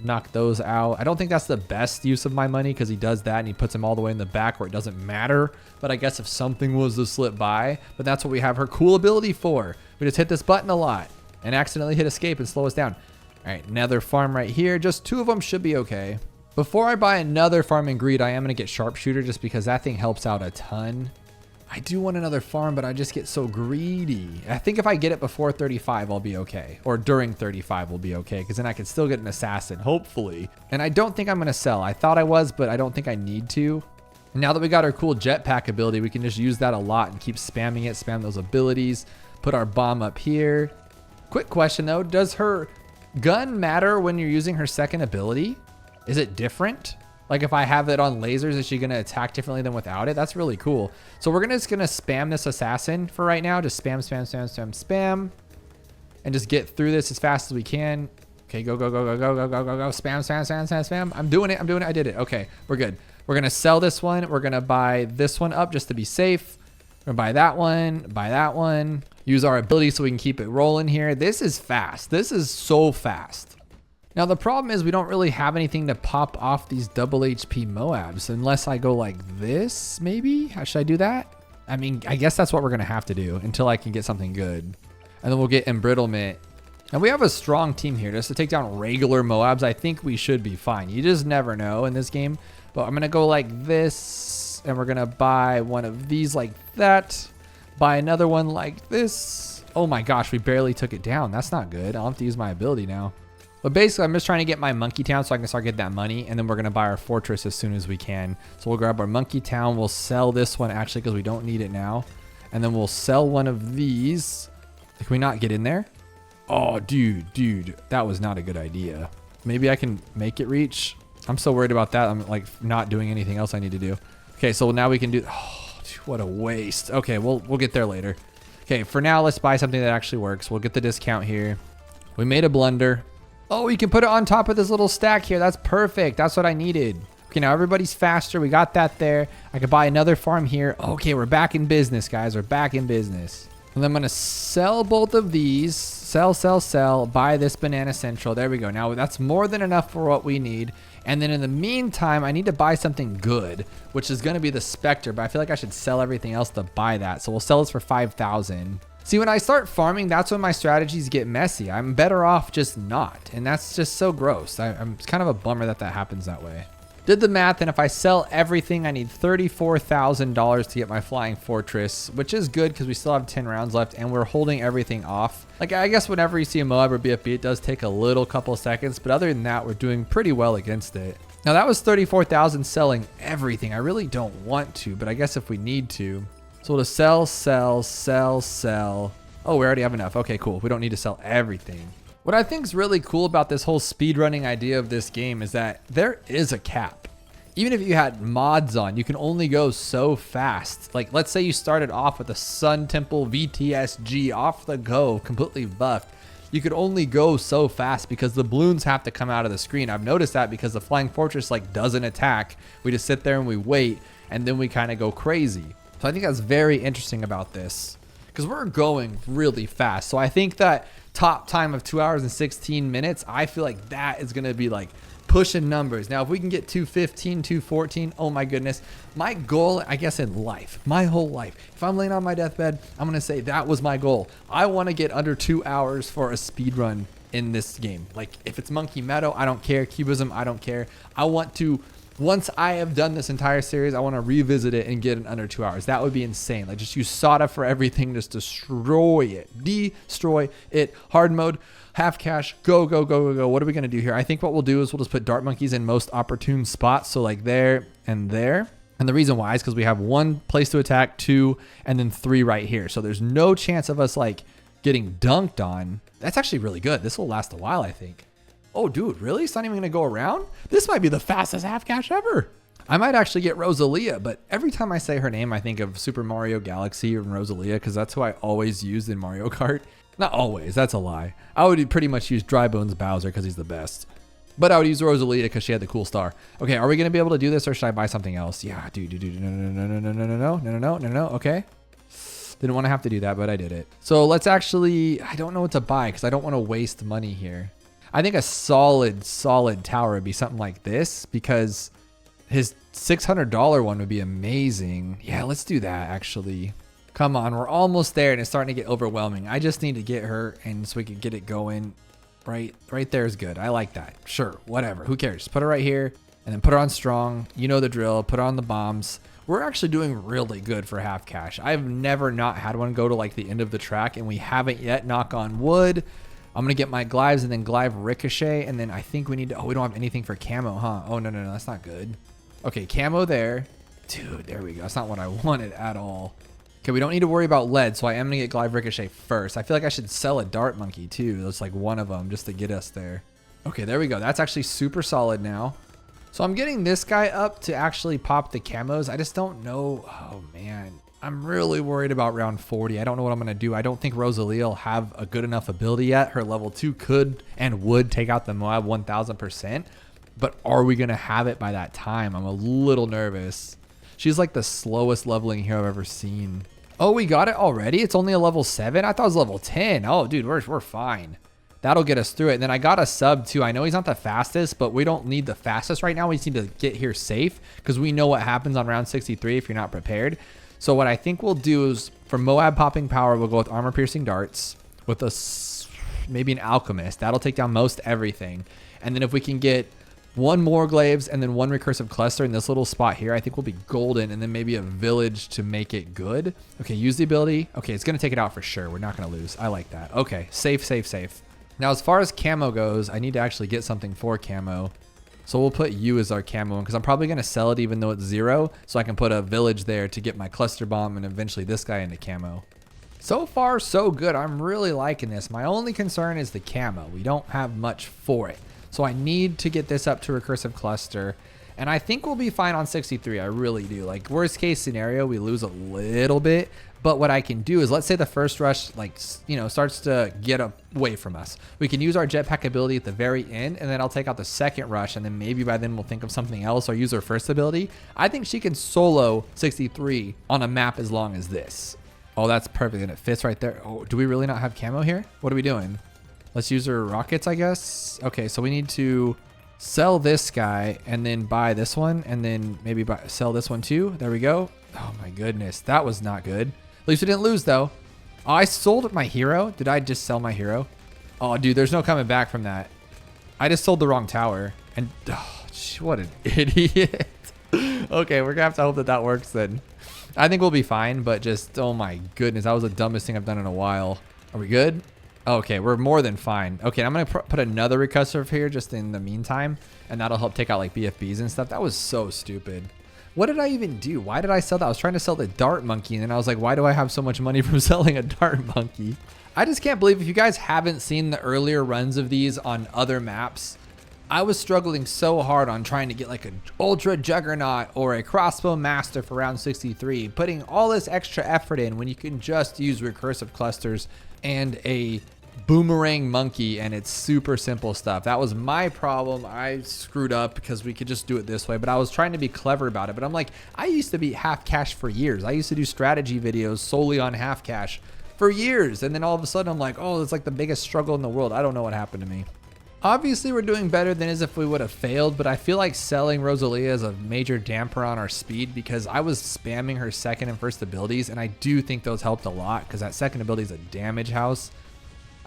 knock those out. I don't think that's the best use of my money because he does that and he puts them all the way in the back where it doesn't matter. But I guess if something was to slip by, but that's what we have her cool ability for. We just hit this button a lot and accidentally hit escape and slow us down. All right, another farm right here. Just 2 of them should be okay. Before I buy another farm in greed, I am gonna get sharpshooter just because that thing helps out a ton. I do want another farm, but I just get so greedy. I think if I get it before 35, I'll be okay. Or during 35, we'll be okay. Because then I can still get an assassin, hopefully. And I don't think I'm gonna sell. I thought I was, but I don't think I need to. Now that we got our cool jetpack ability, we can just use that a lot and keep spamming it, spam those abilities. Put our bomb up here. Quick question though, does her gun matter when you're using her second ability? Is it different? Like if I have it on lasers, is she gonna attack differently than without it? That's really cool. So we're just gonna spam this assassin for right now. Just spam, spam, spam, spam, spam. And just get through this as fast as we can. Okay, go, go, go, go, go, go, go, go, go. Spam, spam, spam, spam, spam. I'm doing it, I did it. Okay, we're good. We're gonna sell this one. We're gonna buy this one up just to be safe. We're gonna buy that one. Use our ability so we can keep it rolling here. This is fast. This is so fast. Now the problem is we don't really have anything to pop off these double HP Moabs unless I go like this, maybe? How should I do that? I mean, I guess that's what we're gonna have to do until I can get something good. And then we'll get embrittlement. And we have a strong team here just to take down regular Moabs. I think we should be fine. You just never know in this game. But I'm gonna go like this and we're gonna buy one of these like that. Buy another one like this. Oh my gosh, we barely took it down. That's not good. I'll have to use my ability now. But basically, I'm just trying to get my monkey town so I can start getting that money. And then we're going to buy our fortress as soon as we can. So we'll grab our monkey town. We'll sell this one actually because we don't need it now. And then we'll sell one of these. Can we not get in there? Oh, dude, that was not a good idea. Maybe I can make it reach. I'm so worried about that. I'm like not doing anything else I need to do. Okay, so now we can do... Oh, what a waste. Okay, we'll get there later. Okay, for now, let's buy something that actually works. We'll get the discount here. We made a blunder. Oh, you can put it on top of this little stack here. That's perfect. That's what I needed. Okay, now everybody's faster. We got that there. I could buy another farm here. Okay, we're back in business, guys. We're back in business. And I'm going to sell both of these. Sell. Buy this Banana Central. There we go. Now, that's more than enough for what we need. And then in the meantime, I need to buy something good, which is going to be the Spectre. But I feel like I should sell everything else to buy that. So we'll sell this for 5,000. See, when I start farming, that's when my strategies get messy. I'm better off just not. And that's just so gross. I'm it's kind of a bummer that that happens that way. Did the math, and if I sell everything, I need $34,000 to get my flying fortress, which is good because we still have 10 rounds left and we're holding everything off. Like, I guess whenever you see a Moab or BFB, it does take a little couple of seconds, but other than that, we're doing pretty well against it. Now that was 34,000 selling everything. I really don't want to, but I guess if we need to. So we'll just sell, sell, sell, sell. Oh, we already have enough. Okay, cool. We don't need to sell everything. What I think is really cool about this whole speedrunning idea of this game is that there is a cap. Even if you had mods on, you can only go so fast. Like, let's say you started off with a Sun Temple VTSG off the go, completely buffed. You could only go so fast because the balloons have to come out of the screen. I've noticed that because the Flying Fortress like doesn't attack. We just sit there and we wait, and then we kind of go crazy. So I think that's very interesting about this because we're going really fast. So I think that top time of 2 hours and 16 minutes, I feel like that is going to be like pushing numbers. Now, if we can get 215, 214, oh my goodness. My goal, I guess in life, my whole life, if I'm laying on my deathbed, I'm going to say that was my goal. I want to get under 2 hours for a speed run in this game. Like if it's Monkey Meadow, I don't care. Cubism, I don't care. I want to, once I have done this entire series, I want to revisit it and get in under 2 hours. That would be insane. Like just use Sada for everything, just destroy it, destroy it. Hard mode, half cash, go, go, go, go, go. What are we going to do here? I think what we'll do is we'll just put dart monkeys in most opportune spots. So like there and there. And the reason why is because we have 1 place to attack, 2, and then 3 right here. So there's no chance of us like getting dunked on. That's actually really good. This will last a while, I think. Oh, dude, really? It's not even going to go around? This might be the fastest half cash ever. I might actually get Rosalia, but every time I say her name, I think of Super Mario Galaxy and Rosalia because that's who I always used in Mario Kart. Not always, that's a lie. I would pretty much use Dry Bones Bowser because he's the best. But I would use Rosalia because she had the cool star. Okay, are we going to be able to do this or should I buy something else? Yeah, dude, no. Okay. Didn't want to have to do that, but I did it. So let's actually, I don't know what to buy because I don't want to waste money here. I think a solid tower would be something like this because his $600 one would be amazing. Yeah, let's do that actually. Come on, we're almost there and it's starting to get overwhelming. I just need to get her and so we can get it going. Right there is good. I like that. Sure, whatever. Who cares? Put her right here and then put her on strong. You know the drill. Put her on the bombs. We're actually doing really good for half cash. I've never not had one go to like the end of the track and we haven't yet, knock on wood. I'm going to get my glides and then glide ricochet. And then I think we need to, oh, we don't have anything for camo, huh? Oh, no, that's not good. Okay, camo there. Dude, there we go. That's not what I wanted at all. Okay, we don't need to worry about lead, so I am going to get glide ricochet first. I feel like I should sell a dart monkey too. That's like one of them just to get us there. Okay, there we go. That's actually super solid now. So I'm getting this guy up to actually pop the camos. I just don't know. Oh, man. I'm really worried about round 40. I don't know what I'm going to do. I don't think Rosalia will have a good enough ability yet. Her level 2 could and would take out the Moab 1000%. But are we going to have it by that time? I'm a little nervous. She's like the slowest leveling hero I've ever seen. Oh, we got it already? It's only a level 7? I thought it was level 10. Oh, dude, we're fine. That'll get us through it. And then I got a sub too. I know he's not the fastest, but we don't need the fastest right now. We just need to get here safe because we know what happens on round 63 if you're not prepared. So what I think we'll do is for Moab popping power, we'll go with armor piercing darts with maybe an alchemist. That'll take down most everything. And then if we can get 1 more glaives and then 1 recursive cluster in this little spot here, I think we'll be golden, and then maybe a village to make it good. Okay, use the ability. Okay, it's going to take it out for sure. We're not going to lose. I like that. Okay, safe. Now, as far as camo goes, I need to actually get something for camo. So we'll put you as our camo because I'm probably going to sell it even though it's 0. So I can put a village there to get my cluster bomb and eventually this guy into camo. So far, so good. I'm really liking this. My only concern is the camo. We don't have much for it. So I need to get this up to recursive cluster. And I think we'll be fine on 63. I really do. Like worst case scenario, we lose a little bit. But what I can do is let's say the first rush, like, you know, starts to get away from us. We can use our jetpack ability at the very end, and then I'll take out the second rush. And then maybe by then we'll think of something else or use her first ability. I think she can solo 63 on a map as long as this. Oh, that's perfect. And it fits right there. Oh, do we really not have camo here? What are we doing? Let's use our rockets, I guess. Okay, so we need to sell this guy and then buy this one and then maybe sell this one too. There we go. Oh my goodness, that was not good. At least we didn't lose though. Oh, I sold my hero. Did I just sell my hero? Oh, dude, there's no coming back from that. I just sold the wrong tower. And oh, what an idiot. Okay, we're gonna have to hope that that works then. I think we'll be fine, but just, oh my goodness, that was the dumbest thing I've done in a while. Are we good? Okay, we're more than fine. Okay, I'm gonna put another recursive here just in the meantime, and that'll help take out like BFBs and stuff. That was so stupid. What did I even do? Why did I sell that? I was trying to sell the dart monkey, and then I was like, why do I have so much money from selling a dart monkey? I just can't believe, if you guys haven't seen the earlier runs of these on other maps, I was struggling so hard on trying to get like an ultra juggernaut or a crossbow master for round 63, putting all this extra effort in when you can just use recursive clusters and a boomerang monkey, and it's super simple stuff. That was my problem. I screwed up because we could just do it this way, but I was trying to be clever about it. But I'm like, I used to be half cash for years. I used to do strategy videos solely on half cash for years, and then all of a sudden I'm like, oh, it's like the biggest struggle in the world. I don't know what happened to me. Obviously, we're doing better than as if we would have failed, but I feel like selling Rosalia is a major damper on our speed because I was spamming her second and first abilities, and I do think those helped a lot because that second ability is a damage house.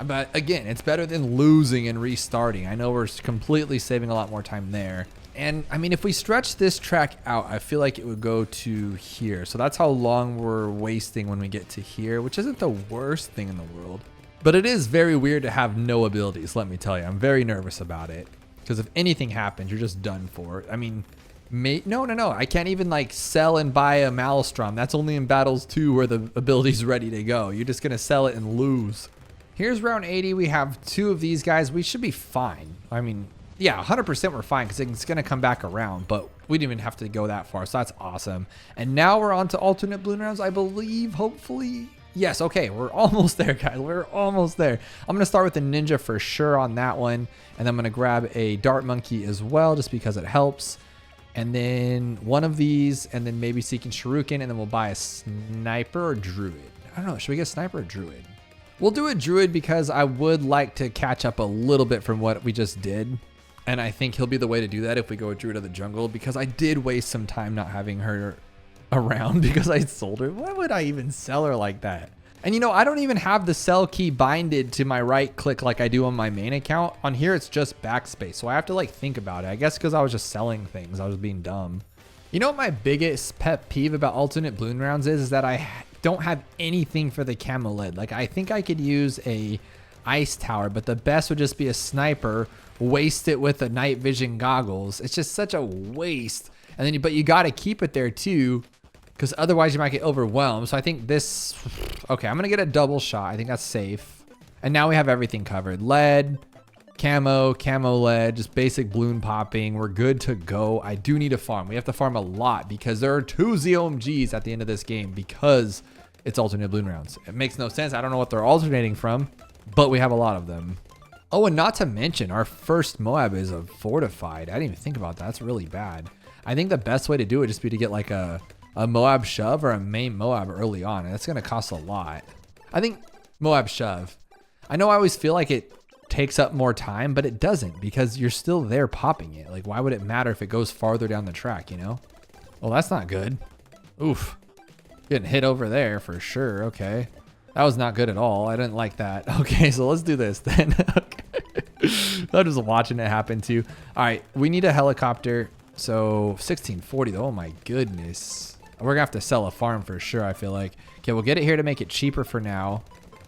But again, it's better than losing and restarting. I know we're completely saving a lot more time there. And I mean, if we stretch this track out, I feel like it would go to here. So that's how long we're wasting when we get to here, which isn't the worst thing in the world. But it is very weird to have no abilities, let me tell you. I'm very nervous about it. Because if anything happens, you're just done for. I mean, no. I can't even like sell and buy a Maelstrom. That's only in battles 2 where the ability's ready to go. You're just going to sell it and lose. Here's round 80. We have 2 of these guys. We should be fine. I mean, yeah, 100% we're fine because it's going to come back around. But we didn't even have to go that far. So that's awesome. And now we're on to alternate balloon rounds, I believe, hopefully. Yes, okay, we're almost there, guys. We're almost there. I'm going to start with the ninja for sure on that one. And then I'm going to grab a dart monkey as well, just because it helps. And then one of these, and then maybe Seeking Shuriken, and then we'll buy a sniper or druid. I don't know, should we get a sniper or druid? We'll do a druid because I would like to catch up a little bit from what we just did. And I think he'll be the way to do that if we go with druid of the jungle, because I did waste some time not having her around because I sold her. Why would I even sell her like that? And you know, I don't even have the sell key binded to my right click like I do on my main account. On here, it's just backspace. So I have to like think about it. I guess because I was just selling things. I was being dumb. You know what my biggest pet peeve about alternate balloon rounds is that I don't have anything for the camo lead. Like I think I could use a ice tower, but the best would just be a sniper, waste it with a night vision goggles. It's just such a waste. And then, but you got to keep it there too, because otherwise you might get overwhelmed. So I think this, okay, I'm going to get a double shot. I think that's safe. And now we have everything covered. Lead, camo lead, just basic balloon popping. We're good to go. I do need to farm. We have to farm a lot because there are 2 ZOMGs at the end of this game because it's alternate balloon rounds. It makes no sense. I don't know what they're alternating from, but we have a lot of them. Oh, and not to mention our first Moab is a fortified. I didn't even think about that. That's really bad. I think the best way to do it would just be to get like a Moab shove or a main Moab early on, and that's going to cost a lot. I think Moab shove. I know I always feel like it takes up more time, but it doesn't because you're still there popping it. Like, why would it matter if it goes farther down the track, you know? Well, that's not good. Oof. Getting hit over there for sure. Okay. That was not good at all. I didn't like that. Okay, so let's do this then. Okay. I'm just watching it happen too. All right, we need a helicopter. So 1640 though. Oh my goodness. We're gonna have to sell a farm for sure, I feel like. Okay, we'll get it here to make it cheaper for now.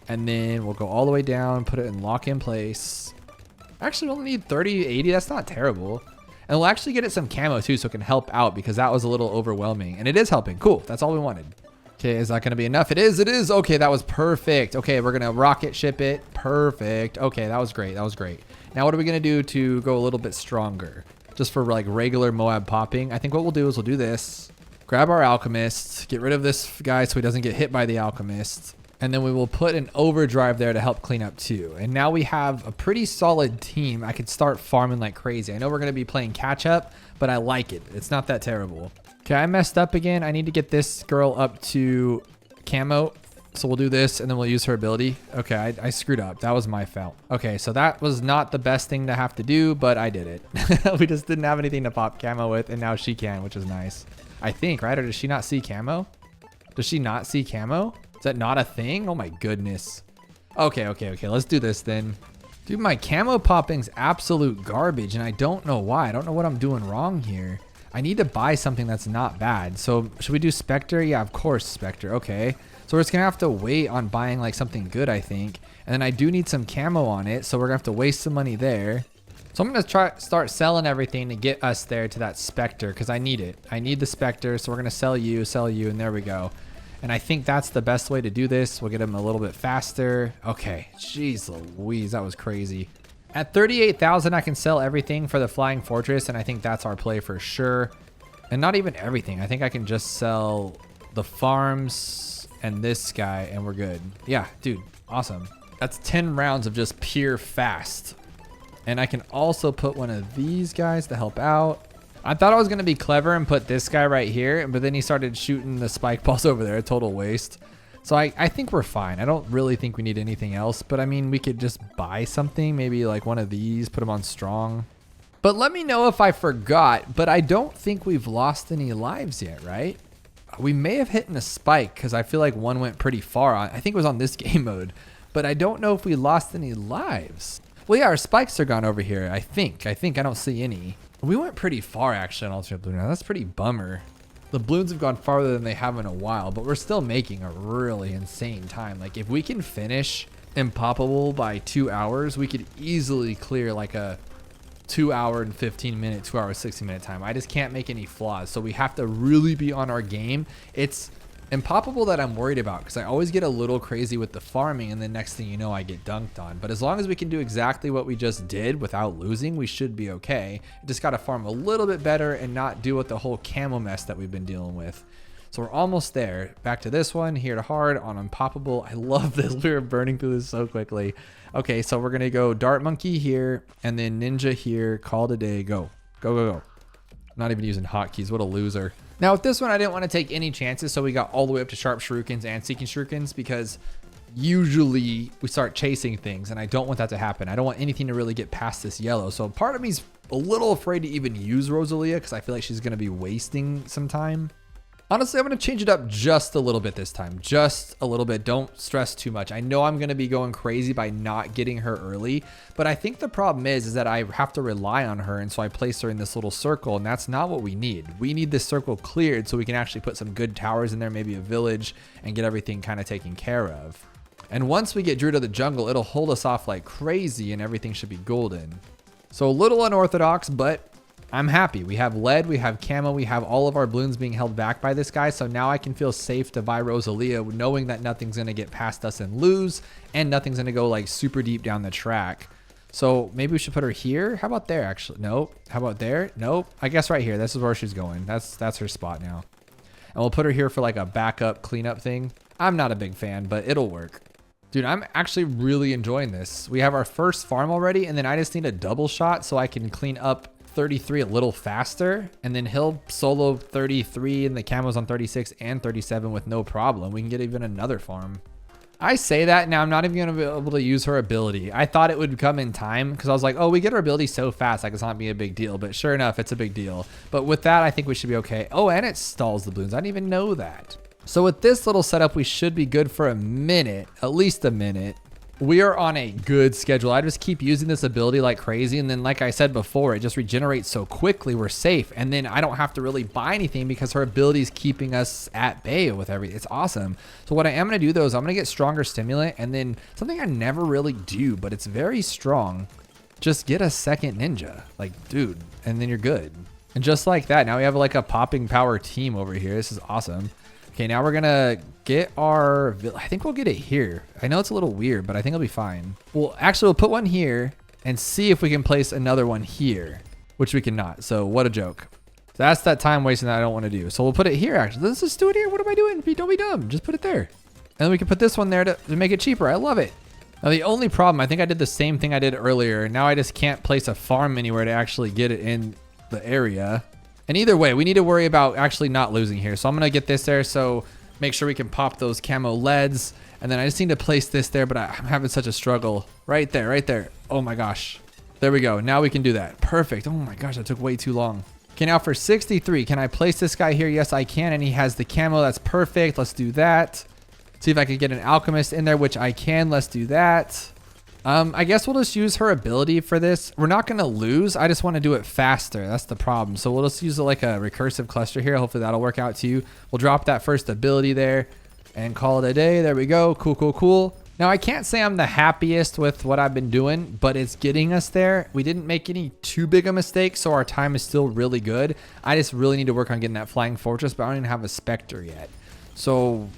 And then we'll go all the way down, put it in lock in place. Actually, we'll need 30, 80. That's not terrible. And we'll actually get it some camo too, so it can help out because that was a little overwhelming. And it is helping. Cool. That's all we wanted. Okay, is that going to be enough? It is. It is. Okay, that was perfect. Okay, we're going to rocket ship it. Perfect. Okay, that was great. That was great. Now, what are we going to do to go a little bit stronger? Just for like regular Moab popping. I think what we'll do is we'll do this. Grab our alchemist. Get rid of this guy so he doesn't get hit by the alchemist. And then we will put an overdrive there to help clean up too. And now we have a pretty solid team. I could start farming like crazy. I know we're going to be playing catch up, but I like it. It's not that terrible. Okay, I messed up again. I need to get this girl up to camo. So we'll do this and then we'll use her ability. Okay, I screwed up. That was my fault. Okay, so that was not the best thing to have to do, but I did it. We just didn't have anything to pop camo with, and now she can, which is nice. I think, right? Or does she not see camo? Does she not see camo? Is that not a thing? Oh my goodness. Okay. Let's do this then. Dude, my camo popping's absolute garbage, and I don't know why. I don't know what I'm doing wrong here. I need to buy something that's not bad. So should we do Spectre? Yeah, of course, Spectre. Okay. So we're just going to have to wait on buying like something good, I think. And then I do need some camo on it, so we're going to have to waste some money there. So I'm going to start selling everything to get us there to that Spectre because I need it. I need the Spectre, so we're going to sell you, and there we go. And I think that's the best way to do this. We'll get him a little bit faster. Okay. Jeez Louise, that was crazy. At 38,000, I can sell everything for the Flying Fortress, and I think that's our play for sure. And not even everything. I think I can just sell the farms and this guy, and we're good. Yeah, dude, awesome. That's 10 rounds of just pure fast. And I can also put one of these guys to help out. I thought I was going to be clever and put this guy right here, but then he started shooting the spike balls over there. A total waste. So I think we're fine. I don't really think we need anything else, but I mean, we could just buy something, maybe like one of these, put them on strong. But let me know if I forgot, but I don't think we've lost any lives yet, right? We may have hit in a spike because I feel like one went pretty far on. I think it was on this game mode, but I don't know if we lost any lives. Well, yeah, our spikes are gone over here. I think I don't see any. We went pretty far actually on alternate balloon. Now that's pretty bummer. The balloons have gone farther than they have in a while, but we're still making a really insane time. Like if we can finish Impoppable by 2 hours, we could easily clear like a 2 hour and 15 minute, 2 hour, 60 minute time. I just can't make any flaws. So we have to really be on our game. It's Impoppable that I'm worried about because I always get a little crazy with the farming and the next thing you know, I get dunked on. But as long as we can do exactly what we just did without losing, we should be okay. Just got to farm a little bit better and not deal with the whole camo mess that we've been dealing with. So we're almost there. Back to this one, here to hard on Impoppable. I love this. We were burning through this so quickly. Okay, so we're going to go Dart Monkey here and then Ninja here. Call it a day. Go. Go, go, go. Not even using hotkeys. What a loser. Now with this one, I didn't want to take any chances, so we got all the way up to Sharp Shurikens and Seeking Shurikens because usually we start chasing things, and I don't want that to happen. I don't want anything to really get past this yellow. So part of me's a little afraid to even use Rosalia because I feel like she's going to be wasting some time. Honestly, I'm going to change it up just a little bit this time. Just a little bit. Don't stress too much. I know I'm going to be going crazy by not getting her early, but I think the problem is that I have to rely on her, and so I place her in this little circle, and that's not what we need. We need this circle cleared so we can actually put some good towers in there, maybe a village, and get everything kind of taken care of. And once we get Drew to the jungle, it'll hold us off like crazy, and everything should be golden. So a little unorthodox, but I'm happy. We have lead, we have camo, we have all of our balloons being held back by this guy. So now I can feel safe to buy Rosalia knowing that nothing's going to get past us and lose, and nothing's going to go like super deep down the track. So maybe we should put her here. How about there actually? Nope. How about there? Nope. I guess right here. This is where she's going. That's her spot now. And we'll put her here for like a backup cleanup thing. I'm not a big fan, but it'll work. Dude, I'm actually really enjoying this. We have our first farm already, and then I just need a double shot so I can clean up 33 a little faster, and then he'll solo 33 and the camos on 36 and 37 with no problem. We can get even another farm. I say that now, I'm not even going to be able to use her ability. I thought it would come in time because I was like, oh, we get her ability so fast, like it's not be a big deal. But sure enough, it's a big deal. But with that, I think we should be okay. Oh, and it stalls the balloons. I didn't even know that. So with this little setup, we should be good for a minute, at least a minute. We are on a good schedule. I just keep using this ability like crazy. And then like I said before, it just regenerates so quickly. We're safe. And then I don't have to really buy anything because her ability is keeping us at bay with everything. It's awesome. So what I am going to do though is I'm going to get stronger stimulant, and then something I never really do, but it's very strong. Just get a second ninja, like dude, and then you're good. And just like that, now we have like a popping power team over here. This is awesome. Okay, now we're gonna get our, I think we'll get it here. I know it's a little weird, but I think it'll be fine. Well, actually we'll put one here and see if we can place another one here, which we cannot. So what a joke. So that's that time wasting that I don't want to do. So we'll put it here actually. Let's just do it here. What am I doing? Don't be dumb. Just put it there. And then we can put this one there to make it cheaper. I love it. Now the only problem, I think I did the same thing I did earlier. Now I just can't place a farm anywhere to actually get it in the area. And either way, we need to worry about actually not losing here. So I'm going to get this there. So make sure we can pop those camo leads. And then I just need to place this there, but I'm having such a struggle. Right there, right there. Oh my gosh. There we go. Now we can do that. Perfect. Oh my gosh, that took way too long. Okay, now for 63, can I place this guy here? Yes, I can. And he has the camo. That's perfect. Let's do that. See if I can get an alchemist in there, which I can. Let's do that. I guess we'll just use her ability for this. We're not going to lose. I just want to do it faster. That's the problem. So we'll just use like a recursive cluster here. Hopefully that'll work out too. We'll drop that first ability there and call it a day. There we go. Cool, cool, cool. Now I can't say I'm the happiest with what I've been doing, but it's getting us there. We didn't make any too big a mistake, so our time is still really good. I just really need to work on getting that flying fortress, but I don't even have a Spectre yet. So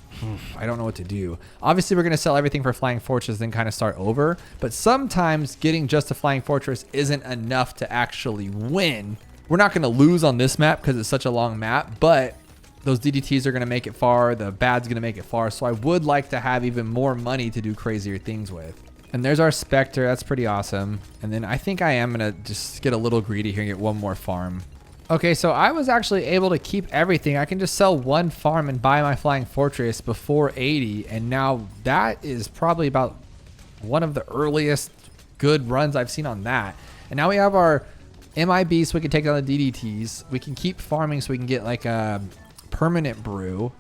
I don't know what to do. Obviously, we're going to sell everything for Flying Fortress, then kind of start over. But sometimes getting just a Flying Fortress isn't enough to actually win. We're not going to lose on this map because it's such a long map, but those DDTs are going to make it far. The bad's going to make it far. So I would like to have even more money to do crazier things with. And there's our Spectre. That's pretty awesome. And then I think I am going to just get a little greedy here and get one more farm. Okay, so I was actually able to keep everything. I can just sell one farm and buy my Flying Fortress before 80. And now that is probably about one of the earliest good runs I've seen on that. And now we have our MIB so we can take down the DDTs. We can keep farming so we can get like a permanent brew.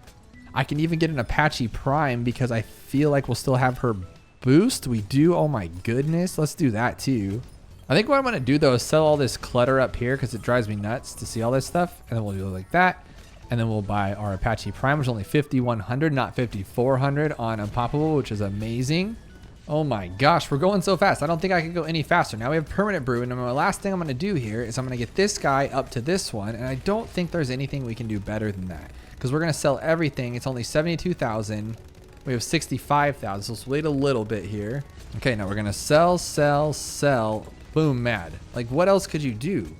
I can even get an Apache Prime because I feel like we'll still have her boost. We do. Oh my goodness. Let's do that too. I think what I'm going to do though is sell all this clutter up here because it drives me nuts to see all this stuff. And then we'll do it like that. And then we'll buy our Apache Prime, which is only 5,100, not 5,400 on Impoppable, which is amazing. Oh my gosh, we're going so fast. I don't think I can go any faster. Now we have permanent brew. And the last thing I'm going to do here is I'm going to get this guy up to this one. And I don't think there's anything we can do better than that because we're going to sell everything. It's only 72,000. We have 65,000. So let's wait a little bit here. Okay, now we're going to sell, sell, sell. Boom, mad. Like, what else could you do?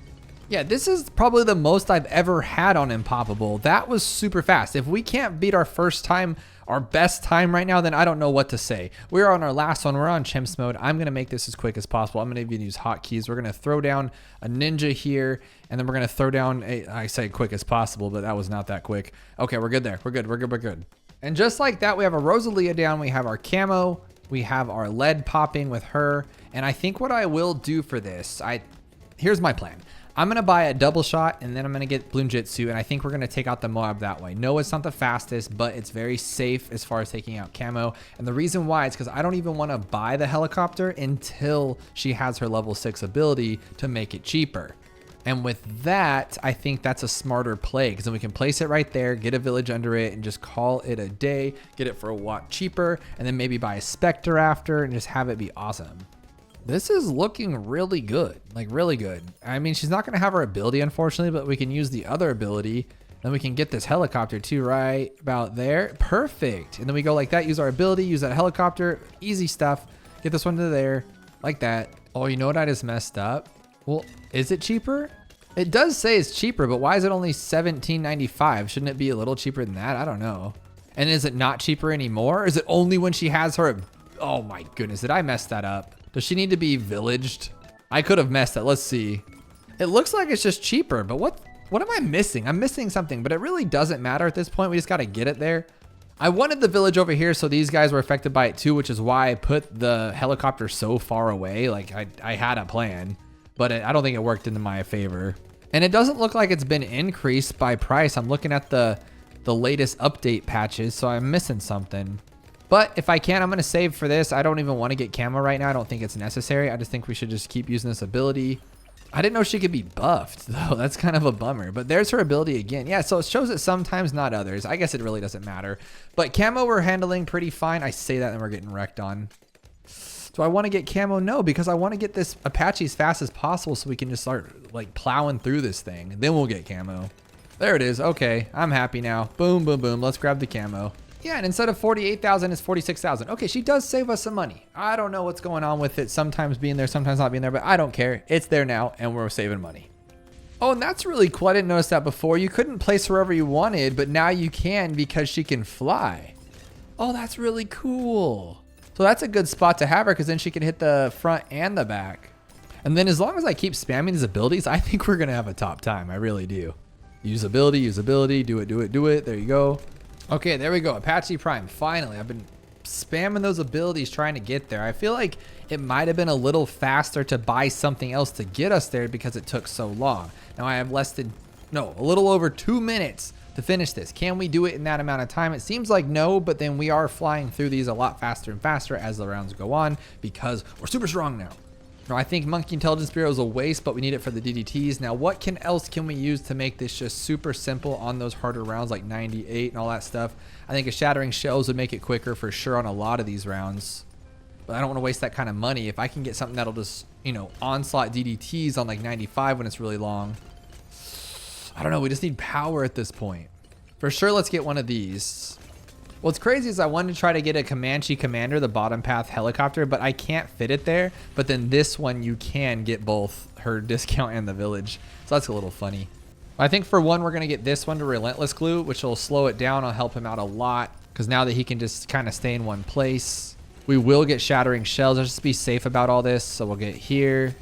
Yeah, this is probably the most I've ever had on Impoppable. That was super fast. If we can't beat our first time, our best time right now, then I don't know what to say. We're on our last one. We're on chimps mode. I'm going to make this as quick as possible. I'm going to even use hotkeys. We're going to throw down a ninja here, and then we're going to throw down a, I say quick as possible, but that was not that quick. Okay, we're good there. We're good. We're good. We're good. And just like that, we have a Rosalia down. We have our camo. We have our lead popping with her. And I think what I will do for this, here's my plan. I'm going to buy a double shot and then I'm going to get Bloon Jitsu. And I think we're going to take out the Moab that way. No, it's not the fastest, but it's very safe as far as taking out camo. And the reason why is because I don't even want to buy the helicopter until she has her level 6 ability to make it cheaper. And with that, I think that's a smarter play because then we can place it right there, get a village under it, and just call it a day, get it for a lot cheaper, and then maybe buy a Spectre after and just have it be awesome. This is looking really good, like really good. I mean, she's not going to have her ability, unfortunately, but we can use the other ability. Then we can get this helicopter too, right about there. Perfect. And then we go like that, use our ability, use that helicopter, easy stuff. Get this one to there, like that. Oh, you know what I just messed up? Well, is it cheaper? It does say it's cheaper, but why is it only $17.95? Shouldn't it be a little cheaper than that? I don't know. And is it not cheaper anymore? Is it only when she has her? Oh my goodness, did I mess that up? Does she need to be villaged? I could have messed that. Let's see. It looks like it's just cheaper, but what am I missing? I'm missing something, but it really doesn't matter at this point. We just got to get it there. I wanted the village over here so these guys were affected by it too, which is why I put the helicopter so far away. Like I had a plan. But I don't think it worked into my favor. And it doesn't look like it's been increased by price. I'm looking at the latest update patches, so I'm missing something. But if I can, I'm going to save for this. I don't even want to get camo right now. I don't think it's necessary. I just think we should just keep using this ability. I didn't know she could be buffed, though. That's kind of a bummer. But there's her ability again. Yeah, so it shows it sometimes, not others. I guess it really doesn't matter. But camo we're handling pretty fine. I say that and we're getting wrecked on. Do I want to get camo? No, because I want to get this Apache as fast as possible so we can just start like plowing through this thing. Then we'll get camo. There it is. Okay, I'm happy now. Boom, boom, boom. Let's grab the camo. Yeah, and instead of 48,000, it's 46,000. Okay, she does save us some money. I don't know what's going on with it. Sometimes being there, sometimes not being there, but I don't care. It's there now, and we're saving money. Oh, and that's really cool. I didn't notice that before. You couldn't place her wherever you wanted, but now you can because she can fly. Oh, that's really cool. So that's a good spot to have her because then she can hit the front and the back. And then as long as I keep spamming these abilities, I think we're going to have a top time. I really do. Use ability, do it, do it, do it. There you go. Okay, there we go. Apache Prime. Finally, I've been spamming those abilities trying to get there. I feel like it might have been a little faster to buy something else to get us there because it took so long. Now I have a little over 2 minutes to finish this. Can we do it in that amount of time? It seems like no, but then we are flying through these a lot faster and faster as the rounds go on because we're super strong now. Now, I think Monkey Intelligence Bureau is a waste, but we need it for the DDTs. Now, what else can we use to make this just super simple on those harder rounds like 98 and all that stuff? I think a Shattering Shells would make it quicker for sure on a lot of these rounds. But I don't want to waste that kind of money. If I can get something that'll just, you know, onslaught DDTs on like 95 when it's really long. I don't know. We just need power at this point. For sure, let's get one of these. What's crazy is I wanted to try to get a Comanche Commander, the bottom path helicopter, but I can't fit it there. But then this one, you can get both her discount and the village. So that's a little funny. I think for one, we're going to get this one to Relentless Glue, which will slow it down. I'll help him out a lot because now that he can just kind of stay in one place. We will get Shattering Shells. Let's just be safe about all this. So we'll get here,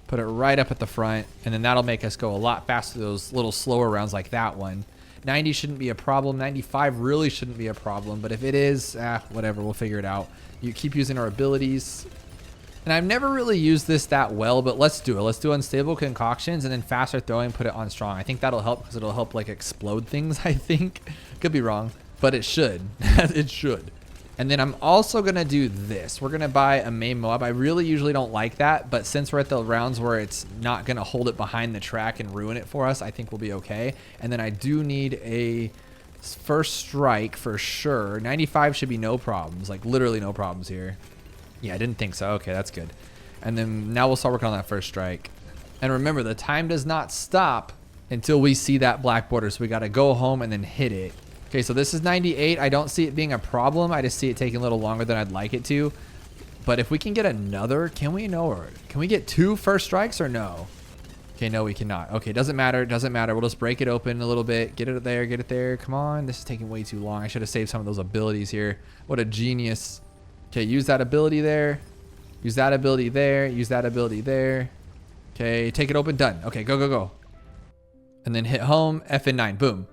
put it right up at the front, and then that'll make us go a lot faster those little slower rounds like that one. 90 shouldn't be a problem. 95 really shouldn't be a problem, but if it is, whatever, we'll figure it out. You keep using our abilities. And I've never really used this that well, but let's do it. Let's do Unstable Concoctions and then Faster Throwing, put it on Strong. I think that'll help because it'll help like explode things, I think. Could be wrong, but it should. It should. And then I'm also going to do this. We're going to buy a main Moab. I really usually don't like that, but since we're at the rounds where it's not going to hold it behind the track and ruin it for us, I think we'll be okay. And then I do need a first strike for sure. 95 should be no problems, like literally no problems here. Yeah, I didn't think so. Okay, that's good. And then now we'll start working on that first strike. And remember, the time does not stop until we see that black border. So we got to go home and then hit it. Okay, so this is 98. I don't see it being a problem. I just see it taking a little longer than I'd like it to. But if we can get another, can we get 2 first strikes or no? Okay, no, we cannot. Okay, doesn't matter. Doesn't matter. We'll just break it open a little bit. Get it there. Get it there. Come on. This is taking way too long. I should have saved some of those abilities here. What a genius. Okay, use that ability there. Use that ability there. Use that ability there. Okay, take it open. Done. Okay, go, go, go. And then hit home. FN9. Boom.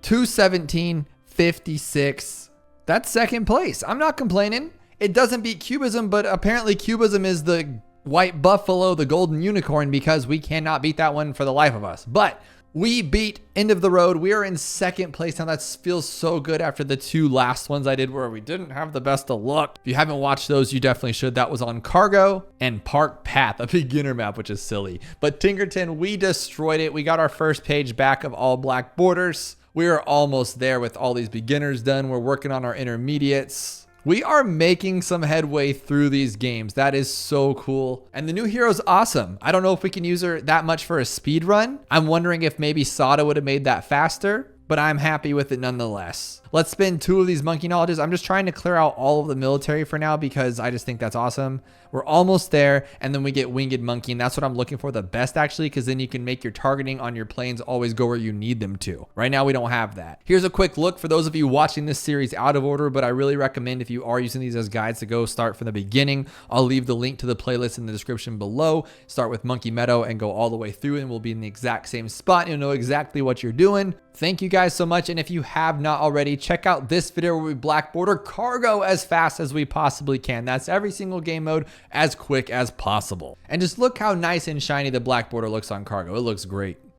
217.56. That's second place. I'm not complaining. It doesn't beat Cubism, but apparently Cubism is the white buffalo, the golden unicorn, because we cannot beat that one for the life of us. But we beat End of the Road. We are in second place now. That feels so good after the 2 last ones I did where we didn't have the best of luck. If you haven't watched those, you definitely should. That was on Cargo and Park Path, a beginner map, which is silly. But Tinkerton, we destroyed it. We got our first page back of all black borders. We are almost there with all these beginners done. We're working on our intermediates. We are making some headway through these games. That is so cool. And the new hero's awesome. I don't know if we can use her that much for a speed run. I'm wondering if maybe Sada would have made that faster, but I'm happy with it nonetheless. Let's spin 2 of these monkey knowledges. I'm just trying to clear out all of the military for now because I just think that's awesome. We're almost there, and then we get Winged Monkey, and that's what I'm looking for the best, actually, because then you can make your targeting on your planes always go where you need them to. Right now, we don't have that. Here's a quick look for those of you watching this series out of order, but I really recommend if you are using these as guides to go start from the beginning. I'll leave the link to the playlist in the description below. Start with Monkey Meadow and go all the way through, and we'll be in the exact same spot. You'll know exactly what you're doing. Thank you guys so much, and if you have not already, check out this video where we Black Border Cargo as fast as we possibly can. That's every single game mode as quick as possible. And just look how nice and shiny the Black Border looks on Cargo. It looks great.